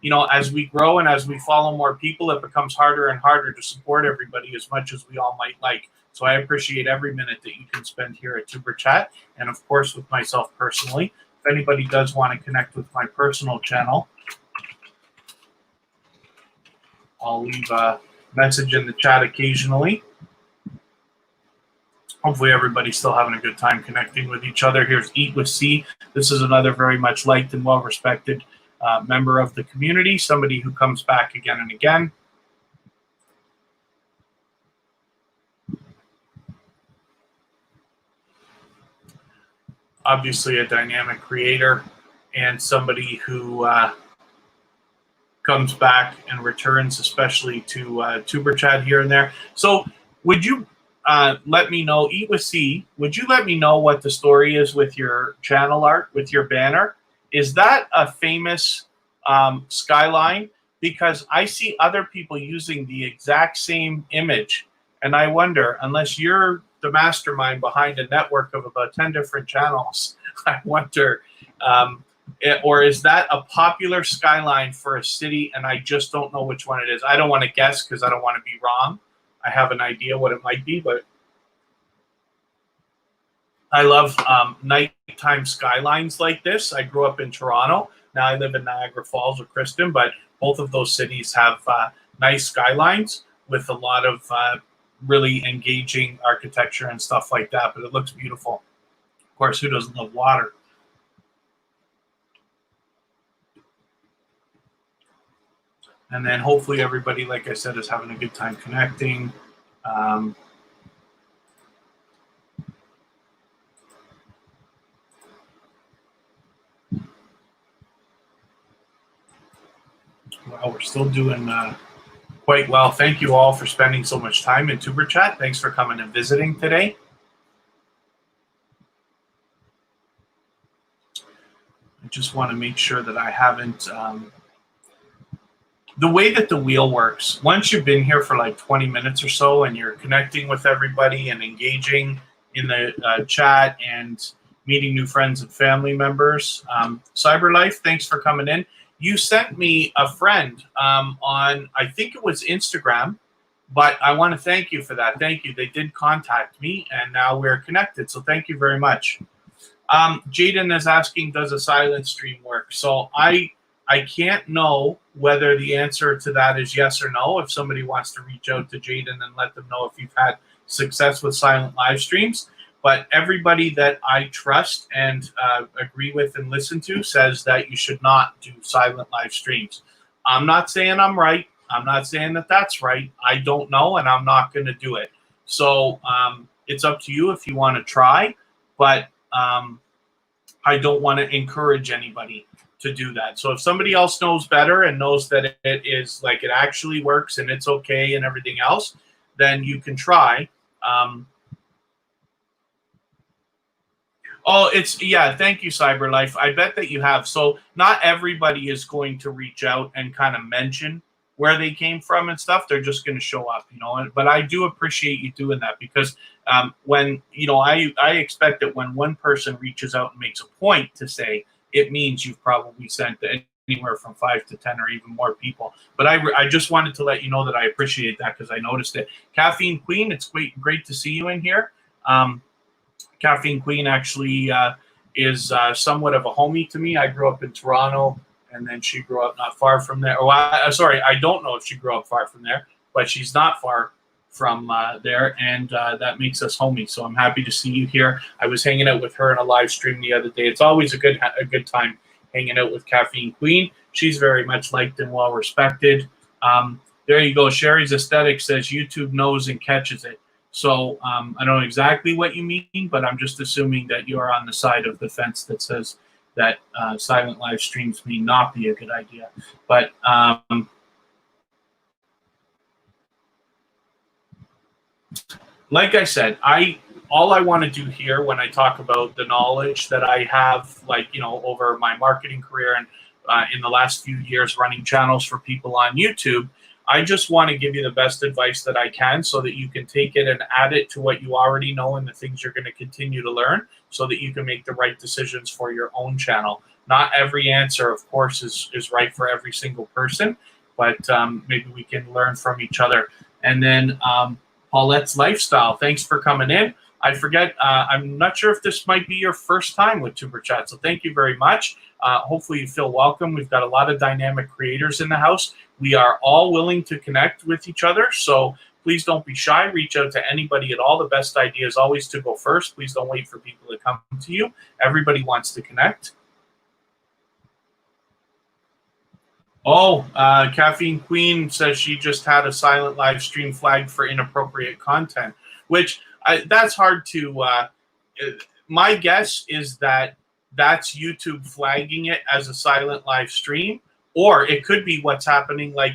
You know, as we grow and as we follow more people, it becomes harder and harder to support everybody as much as we all might like. So I appreciate every minute that you can spend here at Tuber Chat, and of course with myself personally. If anybody does want to connect with my personal channel, I'll leave a message in the chat occasionally. Hopefully everybody's still having a good time connecting with each other. Here's Eat with C. This is another very much liked and well-respected member of the community, somebody who comes back again and again. Obviously a dynamic creator and somebody who comes back and returns, especially to Tuber Chat here and there. So would you let me know, Eat with C, would you let me know what the story is with your channel art, with your banner? Is that a famous skyline? Because I see other people using the exact same image, and I wonder, unless you're the mastermind behind a network of about 10 different channels, I wonder, or is that a popular skyline for a city and I just don't know which one it is? I don't want to guess because I don't want to be wrong. I have an idea what it might be, but I love nighttime skylines like this. I grew up in Toronto. Now I live in Niagara Falls or Kristen, but both of those cities have nice skylines with a lot of really engaging architecture and stuff like that, but it looks beautiful. Of course, who doesn't love water? And then hopefully everybody, like I said, is having a good time connecting. Well, we're still doing quite well. Thank you all for spending so much time in Tuber Chat. Thanks for coming and visiting today. I just want to make sure that I haven't... the way that the wheel works, once you've been here for like 20 minutes or so and you're connecting with everybody and engaging in the chat and meeting new friends and family members, Cyberlife, thanks for coming in. You sent me a friend on, I think it was Instagram, but I want to thank you for that. Thank you. They did contact me, and now we're connected, so thank you very much. Jaden is asking, does a silent stream work? So I can't know whether the answer to that is yes or no. If somebody wants to reach out to Jaden and let them know if you've had success with silent live streams. But everybody that I trust and agree with and listen to says that you should not do silent live streams. I'm not saying I'm right. I'm not saying that that's right. I don't know, and I'm not going to do it. So it's up to you if you want to try, but I don't want to encourage anybody to do that. So if somebody else knows better and knows that it is like it actually works and it's okay and everything else, then you can try. Oh, yeah, thank you, Cyberlife. I bet that you have. So not everybody is going to reach out and kind of mention where they came from and stuff. They're just going to show up, you know. But I do appreciate you doing that because when, you know, I expect that when one person reaches out and makes a point to say, it means you've probably sent anywhere from 5 to 10 or even more people. But I just wanted to let you know that I appreciate that because I noticed it. Caffeine Queen, it's great to see you in here. Caffeine Queen actually is somewhat of a homie to me. I grew up in Toronto, and then she grew up not far from there. Oh, sorry, I don't know if she grew up far from there, but she's not far from there, and that makes us homies. So I'm happy to see you here. I was hanging out with her in a live stream the other day. It's always a good time hanging out with Caffeine Queen. She's very much liked and well respected. There you go. Sherry's Aesthetic says YouTube knows and catches it. So I don't know exactly what you mean, but I'm just assuming that you're on the side of the fence that says that silent live streams may not be a good idea. But like I said, all I want to do here when I talk about the knowledge that I have, like, you know, over my marketing career and in the last few years running channels for people on YouTube, I just want to give you the best advice that I can so that you can take it and add it to what you already know and the things you're going to continue to learn so that you can make the right decisions for your own channel. Not every answer, of course, is right for every single person, but maybe we can learn from each other. And then Paulette's Lifestyle, thanks for coming in. I forget, I'm not sure if this might be your first time with Tuber Chat, so thank you very much. Hopefully you feel welcome. We've got a lot of dynamic creators in the house. We are all willing to connect with each other, so please don't be shy. Reach out to anybody at all. The best idea is always to go first. Please don't wait for people to come to you. Everybody wants to connect. Oh, Caffeine Queen says she just had a silent live stream flagged for inappropriate content, which that's hard to, my guess is that that's YouTube flagging it as a silent live stream, or it could be what's happening. Like,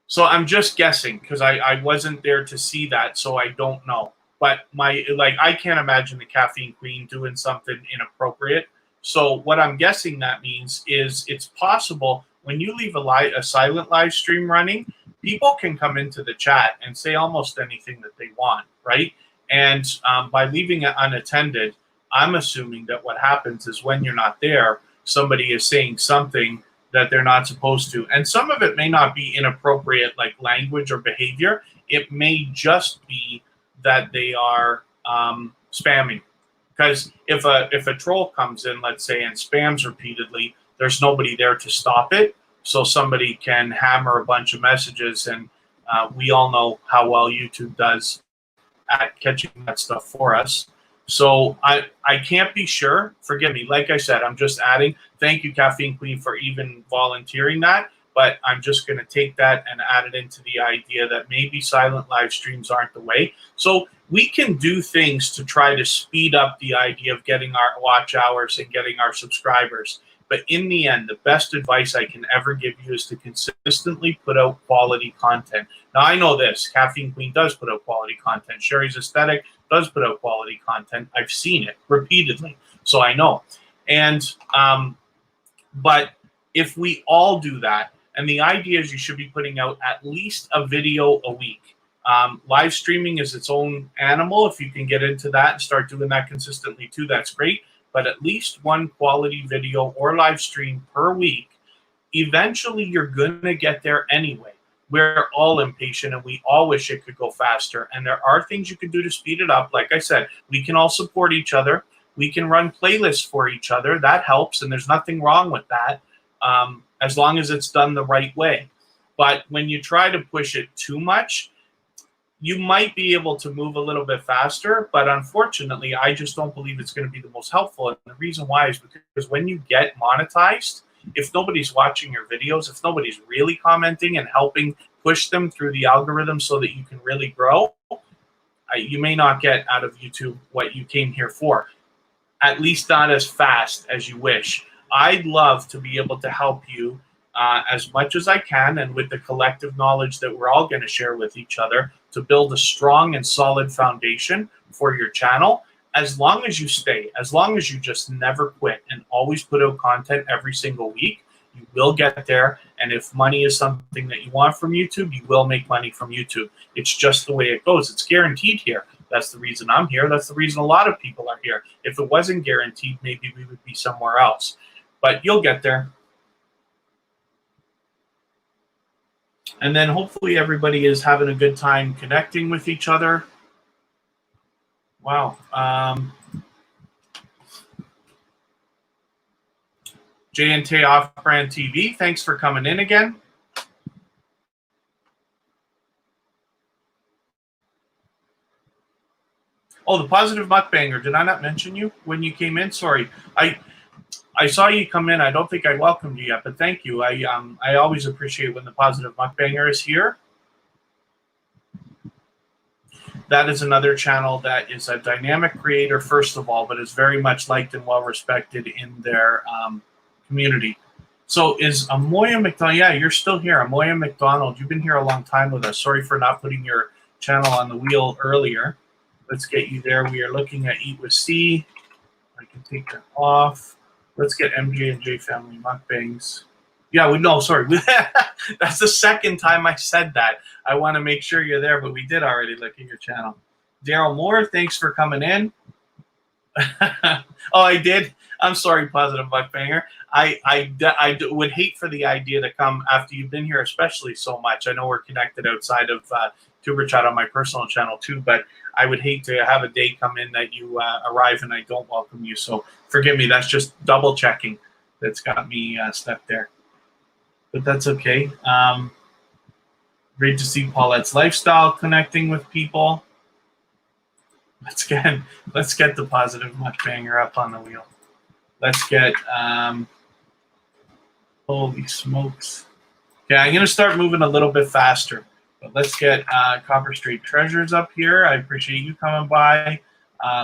so I'm just guessing because I wasn't there to see that, so I don't know. But I can't imagine the Caffeine Queen doing something inappropriate. So what I'm guessing that means is it's possible when you leave a silent live stream running, people can come into the chat and say almost anything that they want, right? And by leaving it unattended, I'm assuming that what happens is when you're not there, somebody is saying something that they're not supposed to. And some of it may not be inappropriate, like language or behavior. It may just be that they are spamming. Because if a troll comes in, let's say, and spams repeatedly, there's nobody there to stop it. So somebody can hammer a bunch of messages, and we all know how well YouTube does at catching that stuff for us. So I can't be sure. Forgive me. Like I said, I'm just adding. Thank you, Caffeine Queen, for even volunteering that. But I'm just going to take that and add it into the idea that maybe silent live streams aren't the way. So we can do things to try to speed up the idea of getting our watch hours and getting our subscribers. But in the end, the best advice I can ever give you is to consistently put out quality content. Now, I know this. Caffeine Queen does put out quality content. Sherry's Aesthetic does put out quality content. I've seen it repeatedly, so I know. And but if we all do that, and the idea is you should be putting out at least a video a week. Live streaming is its own animal. If you can get into that and start doing that consistently too, that's great. But at least one quality video or live stream per week. Eventually, you're going to get there anyway. We're all impatient and we all wish it could go faster. And there are things you can do to speed it up. Like I said, we can all support each other. We can run playlists for each other. That helps, and there's nothing wrong with that, as long as it's done the right way. But when you try to push it too much, you might be able to move a little bit faster, but unfortunately, I just don't believe it's going to be the most helpful. And the reason why is because when you get monetized, if nobody's watching your videos, if nobody's really commenting and helping push them through the algorithm so that you can really grow, you may not get out of YouTube what you came here for, at least not as fast as you wish. I'd love to be able to help you as much as I can, and with the collective knowledge that we're all going to share with each other, to build a strong and solid foundation for your channel. As long as you stay, as long as you just never quit and always put out content every single week, you will get there. And if money is something that you want from YouTube, you will make money from YouTube. It's just the way it goes. It's guaranteed here. That's the reason I'm here. That's the reason a lot of people are here. If it wasn't guaranteed, maybe we would be somewhere else. But you'll get there. And then hopefully everybody is having a good time connecting with each other. Wow. J&T Off-Brand TV, thanks for coming in again. Oh, the Positive Mukbanger. Did I not mention you when you came in? Sorry. I saw you come in. I don't think I welcomed you yet, but thank you. I always appreciate when the Positive Mukbanger is here. That is another channel that is a dynamic creator, first of all, but is very much liked and well respected in their community. So is Amoya McDonald? Yeah, you're still here. Amoya McDonald, you've been here a long time with us. Sorry for not putting your channel on the wheel earlier. Let's get you there. We are looking at Eat with C. I can take that off. Let's get MJ and J Family Mukbangs. Yeah, sorry. That's the second time I said that. I want to make sure you're there, but we did already look at your channel. Daryl Moore, thanks for coming in. Oh, I did? I'm sorry, Positive Mukbanger. I would hate for the idea to come after you've been here especially so much. I know we're connected outside of Tuber Chat on my personal channel too, but I would hate to have a day come in that you arrive and I don't welcome you. So forgive me. That's just double checking that's got me stuck there. But that's okay. Great to see Paulette's lifestyle connecting with people. Let's get the positive mukbanger up on the wheel. Let's get holy smokes. Okay, I'm gonna start moving a little bit faster. But let's get Copper Street Treasures up here. I appreciate you coming by.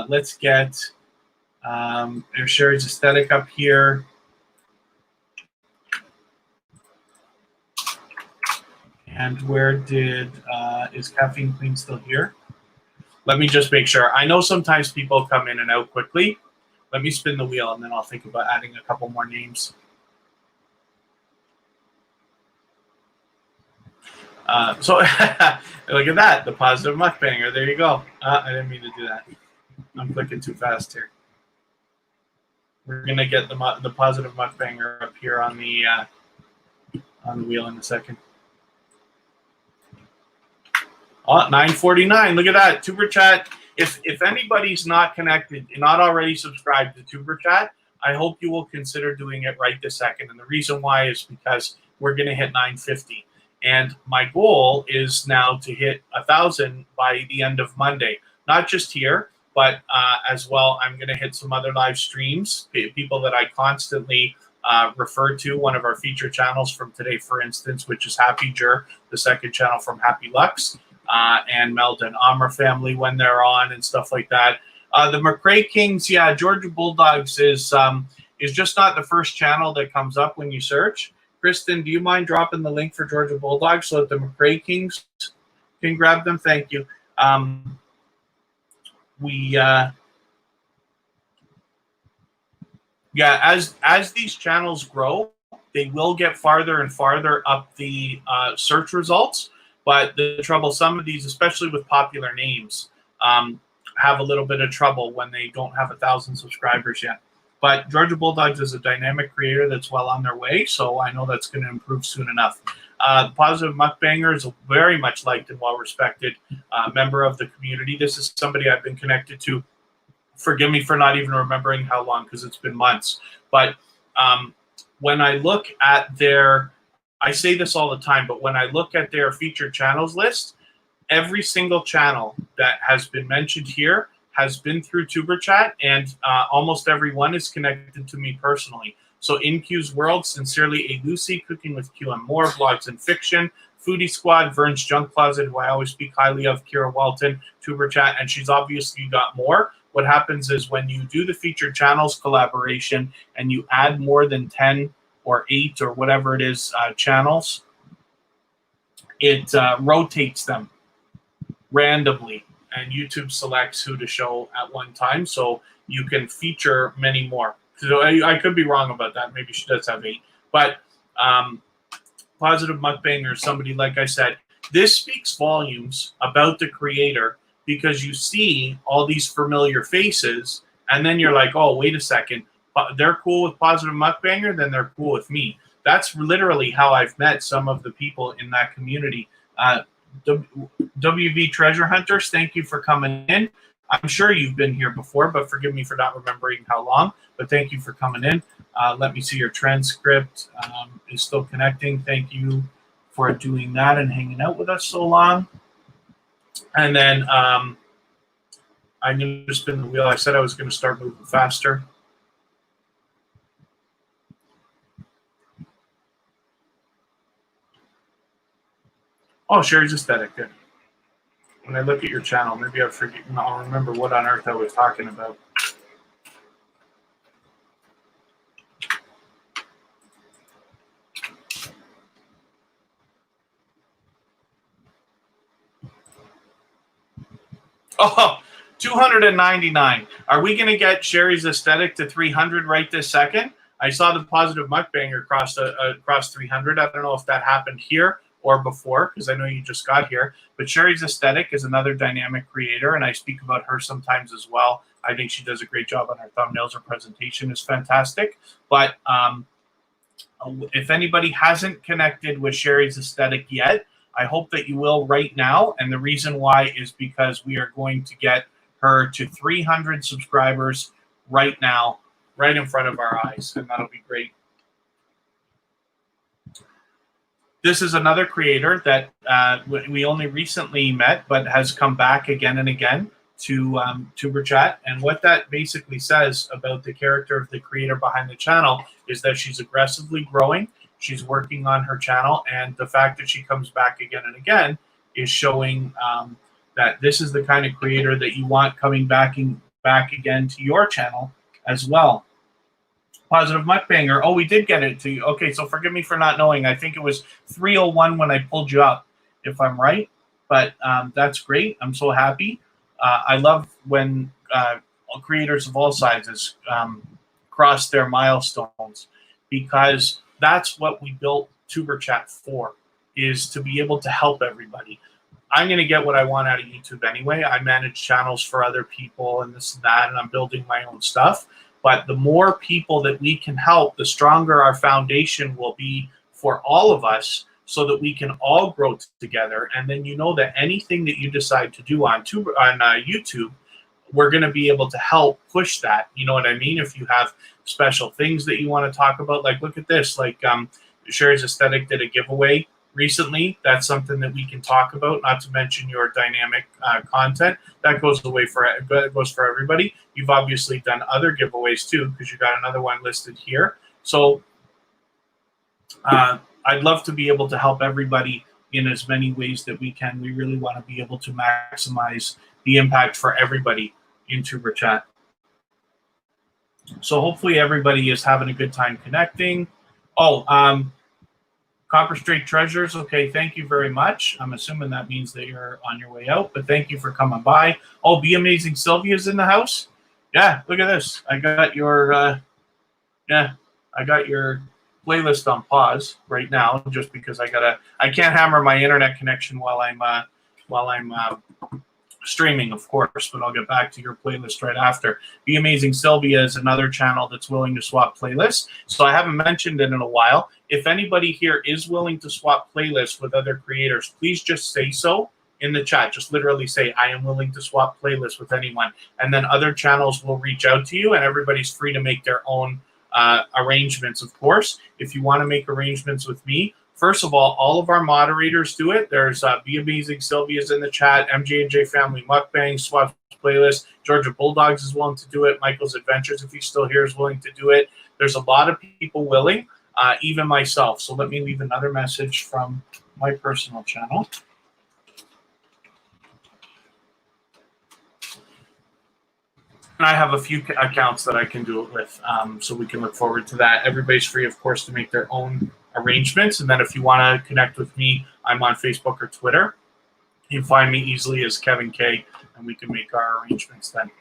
Let's get Sherry's Aesthetic up here. And where is Caffeine Queen still here? Let me just make sure. I know sometimes people come in and out quickly. Let me spin the wheel and then I'll think about adding a couple more names. So look at that, the positive mukbanger. There you go. I didn't mean to do that. I'm clicking too fast here. We're gonna get the positive mukbanger up here on the wheel in a second. Oh, 9:49. Look at that. Tuber Chat. If anybody's not connected, not already subscribed to Tuber Chat, I hope you will consider doing it right this second. And the reason why is because we're gonna hit 950. And my goal is now to hit 1,000 by the end of Monday. Not just here, but as well, I'm going to hit some other live streams. People that I constantly refer to. One of our feature channels from today, for instance, which is Happy Jur, the second channel from Happy Lux, and Melda and Amra family when they're on and stuff like that. The McRae Kings, yeah, Georgia Bulldogs is just not the first channel that comes up when you search. Kristen, do you mind dropping the link for Georgia Bulldogs so that the McRae Kings can grab them? Thank you. As these channels grow, they will get farther and farther up the search results. But the trouble, some of these, especially with popular names, have a little bit of trouble when they don't have 1,000 subscribers yet. But Georgia Bulldogs is a dynamic creator that's well on their way, so I know that's going to improve soon enough. The Positive Mukbanger is a very much liked and well-respected member of the community. This is somebody I've been connected to. Forgive me for not even remembering how long, because it's been months. But when I look at their, I say this all the time, but when I look at their featured channels list, every single channel that has been mentioned here has been through Tuber Chat, and almost everyone is connected to me personally. So in Q's World, Sincerely A Lucy, Cooking with Q and More, Vlogs and Fiction, Foodie Squad, Vern's Junk Closet, who I always speak highly of, Kira Welton, Tuber Chat, and she's obviously got more. What happens is when you do the featured channels collaboration and you add more than 10 or 8 or whatever it is channels, it rotates them randomly. And YouTube selects who to show at one time, so you can feature many more. So I could be wrong about that. Maybe she does have 8. But Positive Mukbanger, somebody, like I said, this speaks volumes about the creator, because you see all these familiar faces, and then you're like, oh, wait a second. They're cool with Positive Mukbanger, then they're cool with me. That's literally how I've met some of the people in that community. WV Treasure Hunters, thank you for coming in. I'm sure you've been here before, but forgive me for not remembering how long, but thank you for coming in. Let me see your transcript is still connecting. Thank you for doing that and hanging out with us so long. And then I'm going to spin the wheel. I said I was going to start moving faster. Oh, Sherry's Aesthetic, good. When I look at your channel, maybe I'll remember what on earth I was talking about. Oh, 299. Are we going to get Sherry's Aesthetic to 300 right this second? I saw the Positive Mukbanger cross 300. I don't know if that happened here or before, because I know you just got here. But Sherry's Aesthetic is another dynamic creator, and I speak about her sometimes as well. I think she does a great job on her thumbnails. Her presentation is fantastic. But if anybody hasn't connected with Sherry's Aesthetic yet, I hope that you will right now. And the reason why is because we are going to get her to 300 subscribers right now, right in front of our eyes. And that'll be great. This is another creator that we only recently met, but has come back again and again to Tuber Chat. And what that basically says about the character of the creator behind the channel is that she's aggressively growing. She's working on her channel. And the fact that she comes back again and again is showing that this is the kind of creator that you want coming back again to your channel as well. Positive Mukbanger. Oh, we did get it to you. Okay, so forgive me for not knowing. I think it was 301 when I pulled you up, if I'm right. But that's great. I'm so happy. I love when creators of all sizes cross their milestones, because that's what we built Tuber Chat for, is to be able to help everybody. I'm going to get what I want out of YouTube anyway. I manage channels for other people and this and that, and I'm building my own stuff. But the more people that we can help, the stronger our foundation will be for all of us, so that we can all grow together. And then you know that anything that you decide to do on YouTube, we're going to be able to help push that. You know what I mean? If you have special things that you want to talk about, like look at this, like Sherry's Aesthetic did a giveaway recently. That's something that we can talk about, not to mention your dynamic content. That goes for everybody. You've obviously done other giveaways too, because you got another one listed here. So I'd love to be able to help everybody in as many ways that we can. We really want to be able to maximize the impact for everybody in Tuber Chat. So hopefully everybody is having a good time connecting. Oh, Copper Straight Treasures. Okay, thank you very much. I'm assuming that means that you're on your way out, but thank you for coming by. Oh, Be Amazing Sylvia's in the house. Yeah, look at this. I got your playlist on pause right now, just because I can't hammer my internet connection while I'm streaming, of course, but I'll get back to your playlist right after. Be Amazing Sylvia is another channel that's willing to swap playlists. So I haven't mentioned it in a while. If anybody here is willing to swap playlists with other creators, please just say so in the chat. Just literally say, I am willing to swap playlists with anyone. And then other channels will reach out to you, and everybody's free to make their own arrangements, of course. If you want to make arrangements with me, first of all of our moderators do it. There's Be Amazing Sylvia's in the chat, MJ&J Family Mukbang, Swaps Playlist, Georgia Bulldogs is willing to do it, Michael's Adventures, if he's still here, is willing to do it. There's a lot of people willing, even myself. So let me leave another message from my personal channel. And I have a few accounts that I can do it with, so we can look forward to that. Everybody's free, of course, to make their own arrangements. And then if you want to connect with me, I'm on Facebook or Twitter. You can find me easily as Kevin K, and we can make our arrangements then.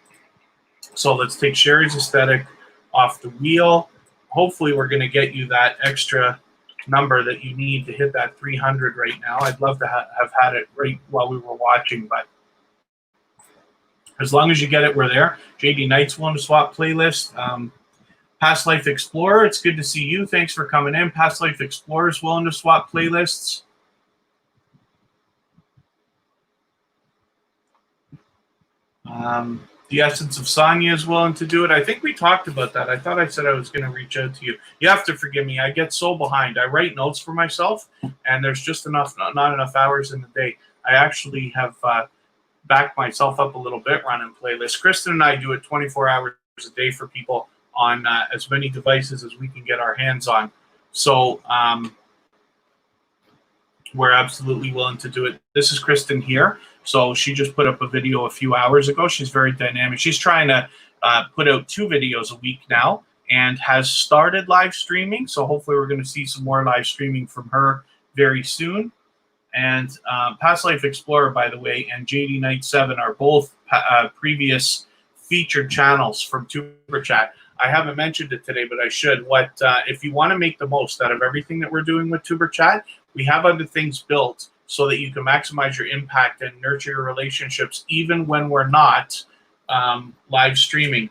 So let's take Sherry's Aesthetic off the wheel. Hopefully we're going to get you that extra number that you need to hit that 300 right now. I'd love to have had it right while we were watching, but as long as you get it, we're there. JD Knight's willing to swap playlist. Past Life Explorer, it's good to see you. Thanks for coming in. Past Life Explorer is willing to swap playlists. The Essence of Sonia is willing to do it. I think we talked about that. I thought I said I was going to reach out to you. You have to forgive me. I get so behind. I write notes for myself, and there's just not enough hours in the day. I actually have back myself up a little bit running playlists. Kristen and I do it 24 hours a day for people on as many devices as we can get our hands on. So we're absolutely willing to do it. This is Kristen here. So she just put up a video a few hours ago. She's very dynamic. She's trying to put out 2 videos a week now and has started live streaming. So hopefully we're going to see some more live streaming from her very soon. And Past Life Explorer, by the way, and JD Knight 7 are both previous featured channels from Tuber Chat. I haven't mentioned it today, but I should. If you want to make the most out of everything that we're doing with Tuber Chat, we have other things built so that you can maximize your impact and nurture your relationships even when we're not live streaming.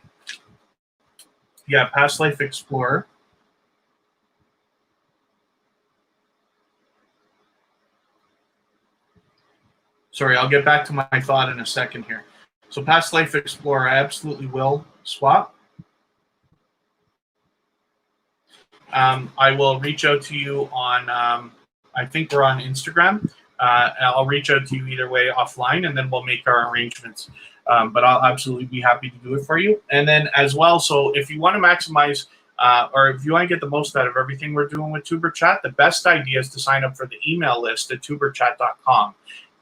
Yeah, Past Life Explorer. Sorry, I'll get back to my thought in a second here. So Past Life Explorer, I absolutely will swap. I will reach out to you on, I think we're on Instagram. I'll reach out to you either way offline, and then we'll make our arrangements. But I'll absolutely be happy to do it for you. And then as well, so if you want to maximize or if you want to get the most out of everything we're doing with Tuber Chat, the best idea is to sign up for the email list at tuberchat.com.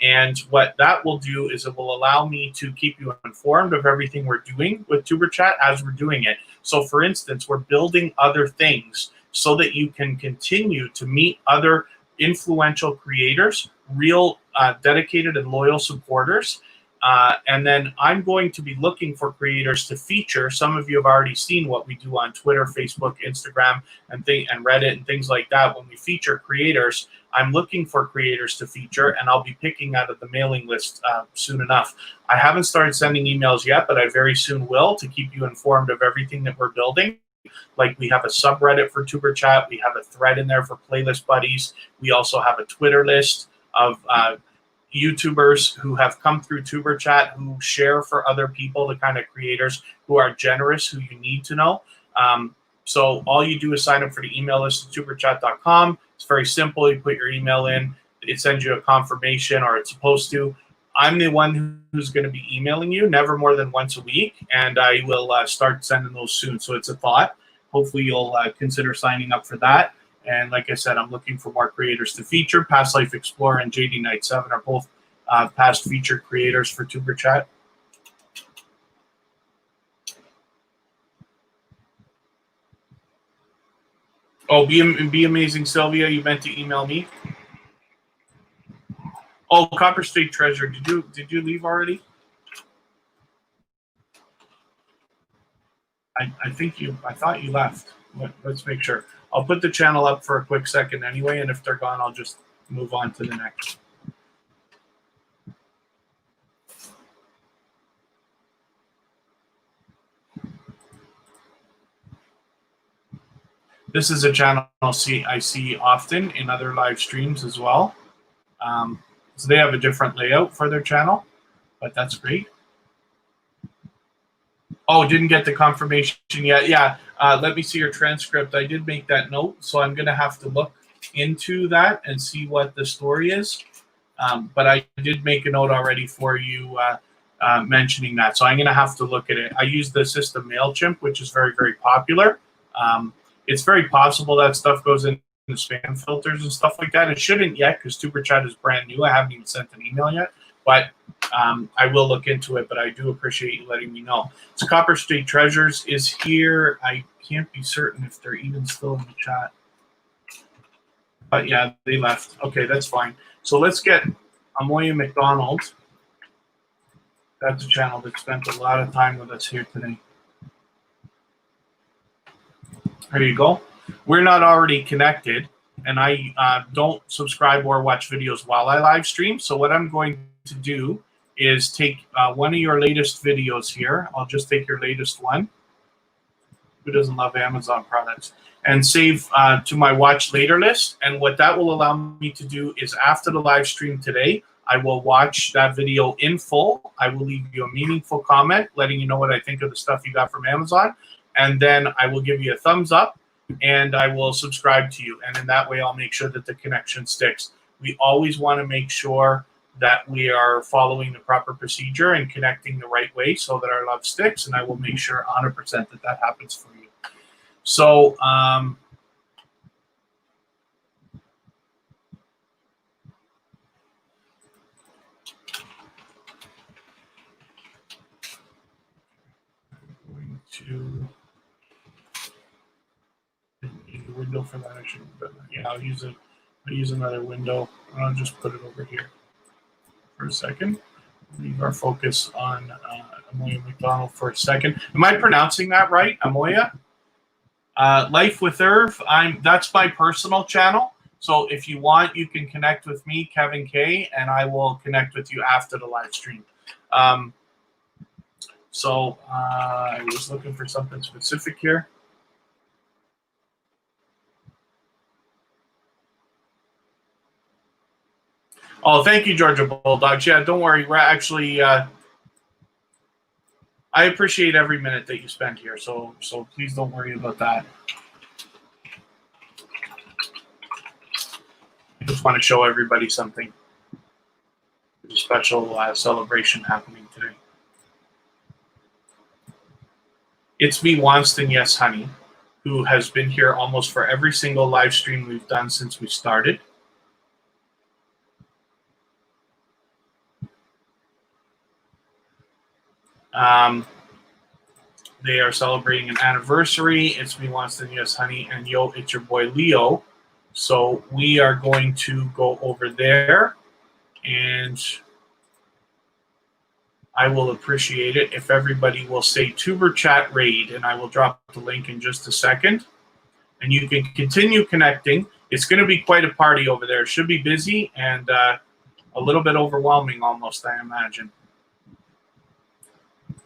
And what that will do is it will allow me to keep you informed of everything we're doing with Tuber Chat as we're doing it. So for instance, we're building other things so that you can continue to meet other influential creators, real dedicated and loyal supporters. And then I'm going to be looking for creators to feature. Some of you have already seen what we do on Twitter, Facebook, Instagram, and Reddit and things like that. When we feature creators, I'm looking for creators to feature, and I'll be picking out of the mailing list soon enough. I haven't started sending emails yet, but I very soon will, to keep you informed of everything that we're building. Like, we have a subreddit for Tuber Chat. We have a thread in there for playlist buddies. We also have a Twitter list of YouTubers who have come through Tuber Chat, who share for other people, the kind of creators who are generous, who you need to know. So all you do is sign up for the email list at tuberchat.com. It's very simple. You put your email in. It sends you a confirmation, or it's supposed to. I'm the one who's going to be emailing you, never more than once a week, and I will start sending those soon. So it's a thought. Hopefully you'll consider signing up for that. And like I said, I'm looking for more creators to feature. Past Life Explorer and JD Knight 7 are both past featured creators for Tuber Chat. Oh, be amazing, Sylvia. You meant to email me. Oh, Copper State Treasure. Did you leave already? I thought you left. Let's make sure. I'll put the channel up for a quick second anyway, and if they're gone, I'll just move on to the next. This is a channel I see often in other live streams as well. So they have a different layout for their channel, but that's great. Oh, didn't get the confirmation yet. Yeah, let me see your transcript. I did make that note, so I'm going to have to look into that and see what the story is. But I did make a note already for you mentioning that, so I'm going to have to look at it. I use the system MailChimp, which is very, very popular. It's very possible that stuff goes in the spam filters and stuff like that. It shouldn't yet, because Tuber Chat is brand new. I haven't even sent an email yet, but I will look into it. But I do appreciate you letting me know. So Copper State Treasures is here. I can't be certain if they're even still in the chat. But yeah, they left. Okay, that's fine. So let's get Amoya McDonald. That's a channel that spent a lot of time with us here today. There you go. We're not already connected, and I don't subscribe or watch videos while I live stream. So what I'm going to do is take one of your latest videos here. I'll just take your latest one. Who doesn't love Amazon products? And save to my watch later list. And what that will allow me to do is, after the live stream today, I will watch that video in full. I will leave you a meaningful comment letting you know what I think of the stuff you got from Amazon. And then I will give you a thumbs up, and I will subscribe to you. And in that way, I'll make sure that the connection sticks. We always want to make sure that we are following the proper procedure and connecting the right way so that our love sticks. And I will make sure 100% that that happens for you. So, going to need a window for that. I should, but yeah, I'll use another window. I'll just put it over here for a second. Leave our focus on Amoya McDonald for a second. Am I pronouncing that right, Amoya? Life with Irv. That's my personal channel. So if you want, you can connect with me, Kevin K, and I will connect with you after the live stream. So I was looking for something specific here. Oh, thank you, Georgia Bulldogs. Yeah, don't worry. We're actually, I appreciate every minute that you spend here. So please don't worry about that. I just want to show everybody something. There's a special celebration happening today. It's me, Wonston, Yes Honey, who has been here almost for every single live stream we've done since we started. They are celebrating an anniversary. It's me, Wonston, Yes Honey, and yo, it's your boy Leo. So we are going to go over there, and I will appreciate it if everybody will say Tuber Chat Raid, and I will drop the link in just a second. And you can continue connecting. It's going to be quite a party over there. It should be busy and a little bit overwhelming almost, I imagine.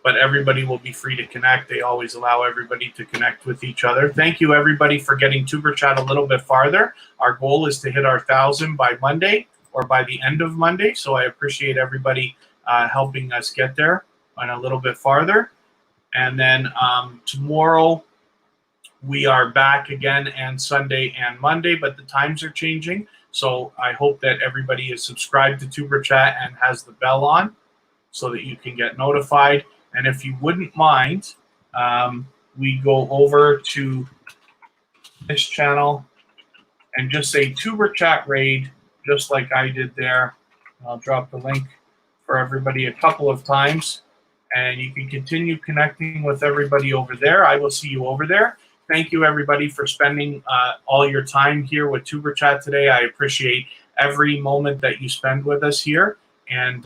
But everybody will be free to connect. They always allow everybody to connect with each other. Thank you, everybody, for getting Tuber Chat a little bit farther. Our goal is to hit our 1,000 by Monday or by the end of Monday. So I appreciate everybody helping us get there and a little bit farther. And then tomorrow we are back again, and Sunday and Monday, but the times are changing. So I hope that everybody is subscribed to Tuber Chat and has the bell on so that you can get notified. And if you wouldn't mind, we go over to this channel and just say Tuber Chat Raid, just like I did there. I'll drop the link for everybody a couple of times, and you can continue connecting with everybody over there. I will see you over there. Thank you, everybody, for spending all your time here with Tuber Chat today. I appreciate every moment that you spend with us here, and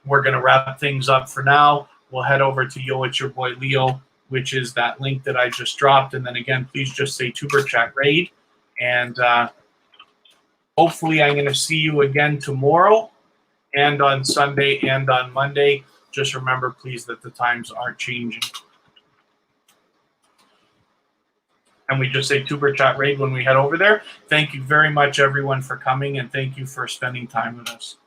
we're going to wrap things up for now. We'll head over to Yo, It's Your Boy Leo, which is that link that I just dropped. And then again, please just say Tuber Chat Raid. And hopefully I'm going to see you again tomorrow and on Sunday and on Monday. Just remember, please, that the times are changing. And we just say Tuber Chat Raid when we head over there. Thank you very much, everyone, for coming, and thank you for spending time with us.